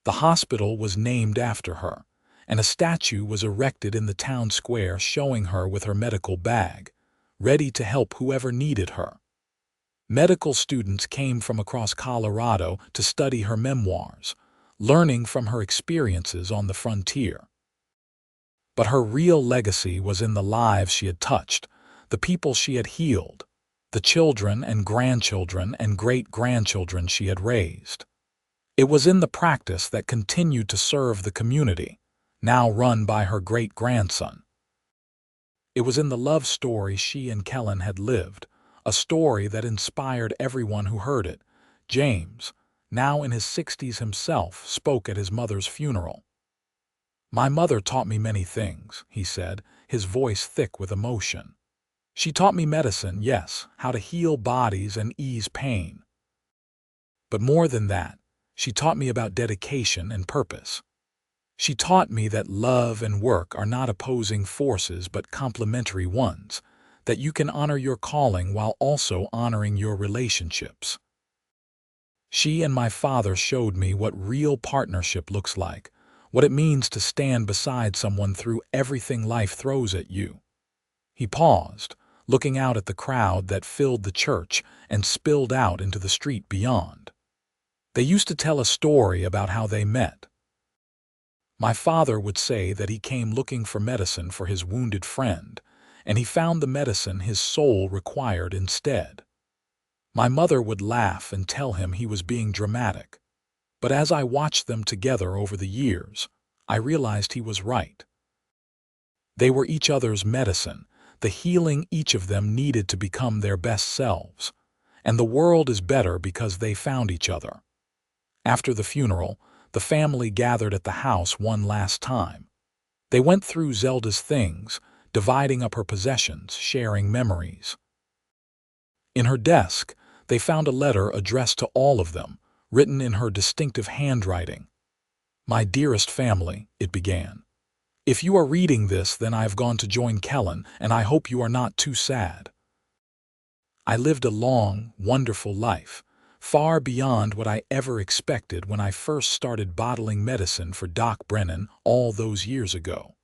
S1: The hospital was named after her, and a statue was erected in the town square showing her with her medical bag, ready to help whoever needed her. Medical students came from across Colorado to study her memoirs, learning from her experiences on the frontier. But her real legacy was in the lives she had touched, the people she had healed, the children and grandchildren and great-grandchildren she had raised. It was in the practice that continued to serve the community, now run by her great-grandson. It was in the love story she and Kellan had lived, a story that inspired everyone who heard it. James, now in his 60s himself, spoke at his mother's funeral. "My mother taught me many things," he said, his voice thick with emotion. "She taught me medicine, yes, how to heal bodies and ease pain. But more than that, she taught me about dedication and purpose. She taught me that love and work are not opposing forces but complementary ones, that you can honor your calling while also honoring your relationships. She and my father showed me what real partnership looks like, what it means to stand beside someone through everything life throws at you." He paused, looking out at the crowd that filled the church and spilled out into the street beyond. "They used to tell a story about how they met. My father would say that he came looking for medicine for his wounded friend, and he found the medicine his soul required instead. My mother would laugh and tell him he was being dramatic. But as I watched them together over the years, I realized he was right. They were each other's medicine, the healing each of them needed to become their best selves, and the world is better because they found each other." After the funeral, the family gathered at the house one last time. They went through Zelda's things, dividing up her possessions, sharing memories. In her desk, they found a letter addressed to all of them, written in her distinctive handwriting. "My dearest family," it began. "If you are reading this, then I have gone to join Kellan, and I hope you are not too sad. I lived a long, wonderful life, far beyond what I ever expected when I first started bottling medicine for Doc Brennan all those years ago.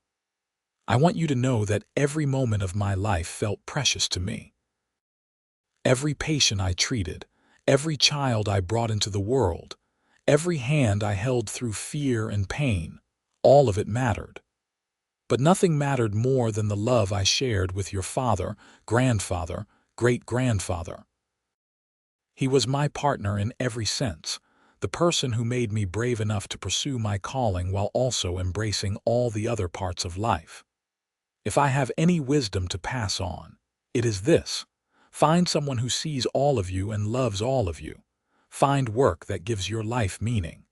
S1: I want you to know that every moment of my life felt precious to me. Every patient I treated, every child I brought into the world, every hand I held through fear and pain, all of it mattered. But nothing mattered more than the love I shared with your father, grandfather, great-grandfather. He was my partner in every sense, the person who made me brave enough to pursue my calling while also embracing all the other parts of life. If I have any wisdom to pass on, it is this: find someone who sees all of you and loves all of you. Find work that gives your life meaning.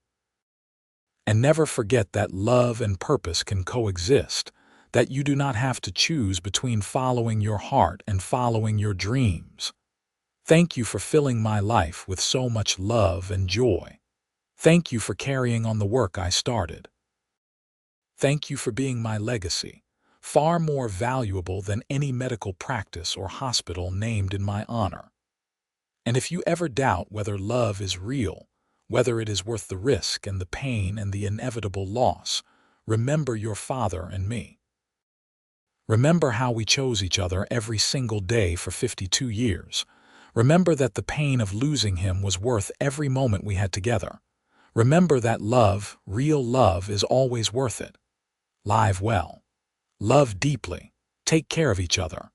S1: And never forget that love and purpose can coexist, that you do not have to choose between following your heart and following your dreams. Thank you for filling my life with so much love and joy. Thank you for carrying on the work I started. Thank you for being my legacy, far more valuable than any medical practice or hospital named in my honor. And if you ever doubt whether love is real, whether it is worth the risk and the pain and the inevitable loss, remember your father and me. Remember how we chose each other every single day for 52 years. Remember that the pain of losing him was worth every moment we had together. Remember that love, real love, is always worth it. Live well. Love deeply. Take care of each other.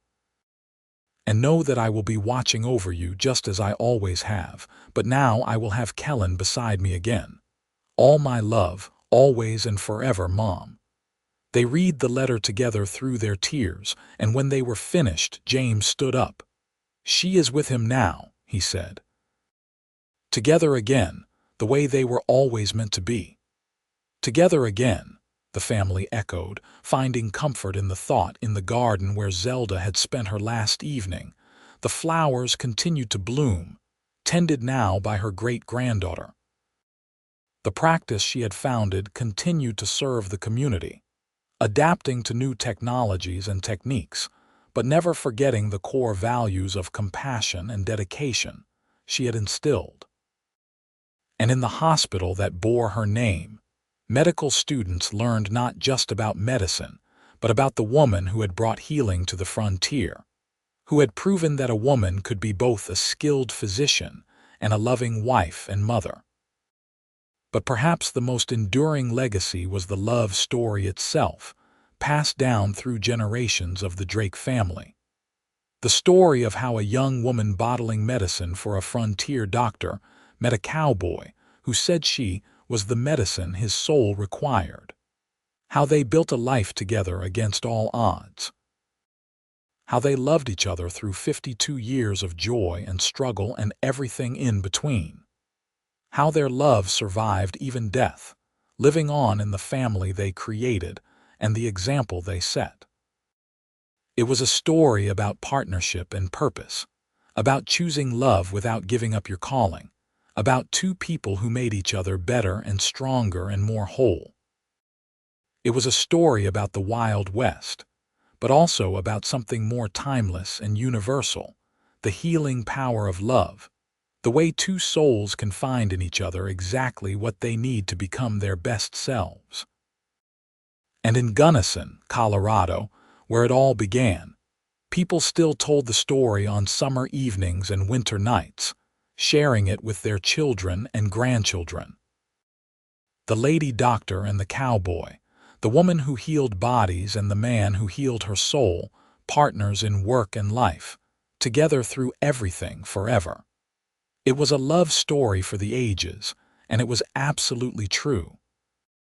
S1: And know that I will be watching over you just as I always have, but now I will have Kellan beside me again. All my love, always and forever, Mom. They read the letter together through their tears, and when they were finished, James stood up. "She is with him now," he said. Together again, the way they were always meant to be. Together again, the family echoed, finding comfort in the thought in the garden where Zelda had spent her last evening. The flowers continued to bloom, tended now by her great-granddaughter. The practice she had founded continued to serve the community, adapting to new technologies and techniques, but never forgetting the core values of compassion and dedication she had instilled. And in the hospital that bore her name, medical students learned not just about medicine, but about the woman who had brought healing to the frontier, who had proven that a woman could be both a skilled physician and a loving wife and mother. But perhaps the most enduring legacy was the love story itself, passed down through generations of the Drake family. The story of how a young woman bottling medicine for a frontier doctor met a cowboy who said she was the medicine his soul required. How they built a life together against all odds. How they loved each other through 52 years of joy and struggle and everything in between. How their love survived even death, living on in the family they created and the example they set. It was a story about partnership and purpose, about choosing love without giving up your calling, about two people who made each other better and stronger and more whole. It was a story about the Wild West, but also about something more timeless and universal, the healing power of love, the way two souls can find in each other exactly what they need to become their best selves. And in Gunnison, Colorado, where it all began, people still told the story on summer evenings and winter nights, sharing it with their children and grandchildren. The lady doctor and the cowboy, the woman who healed bodies and the man who healed her soul, partners in work and life, together through everything forever. It was a love story for the ages, and it was absolutely true.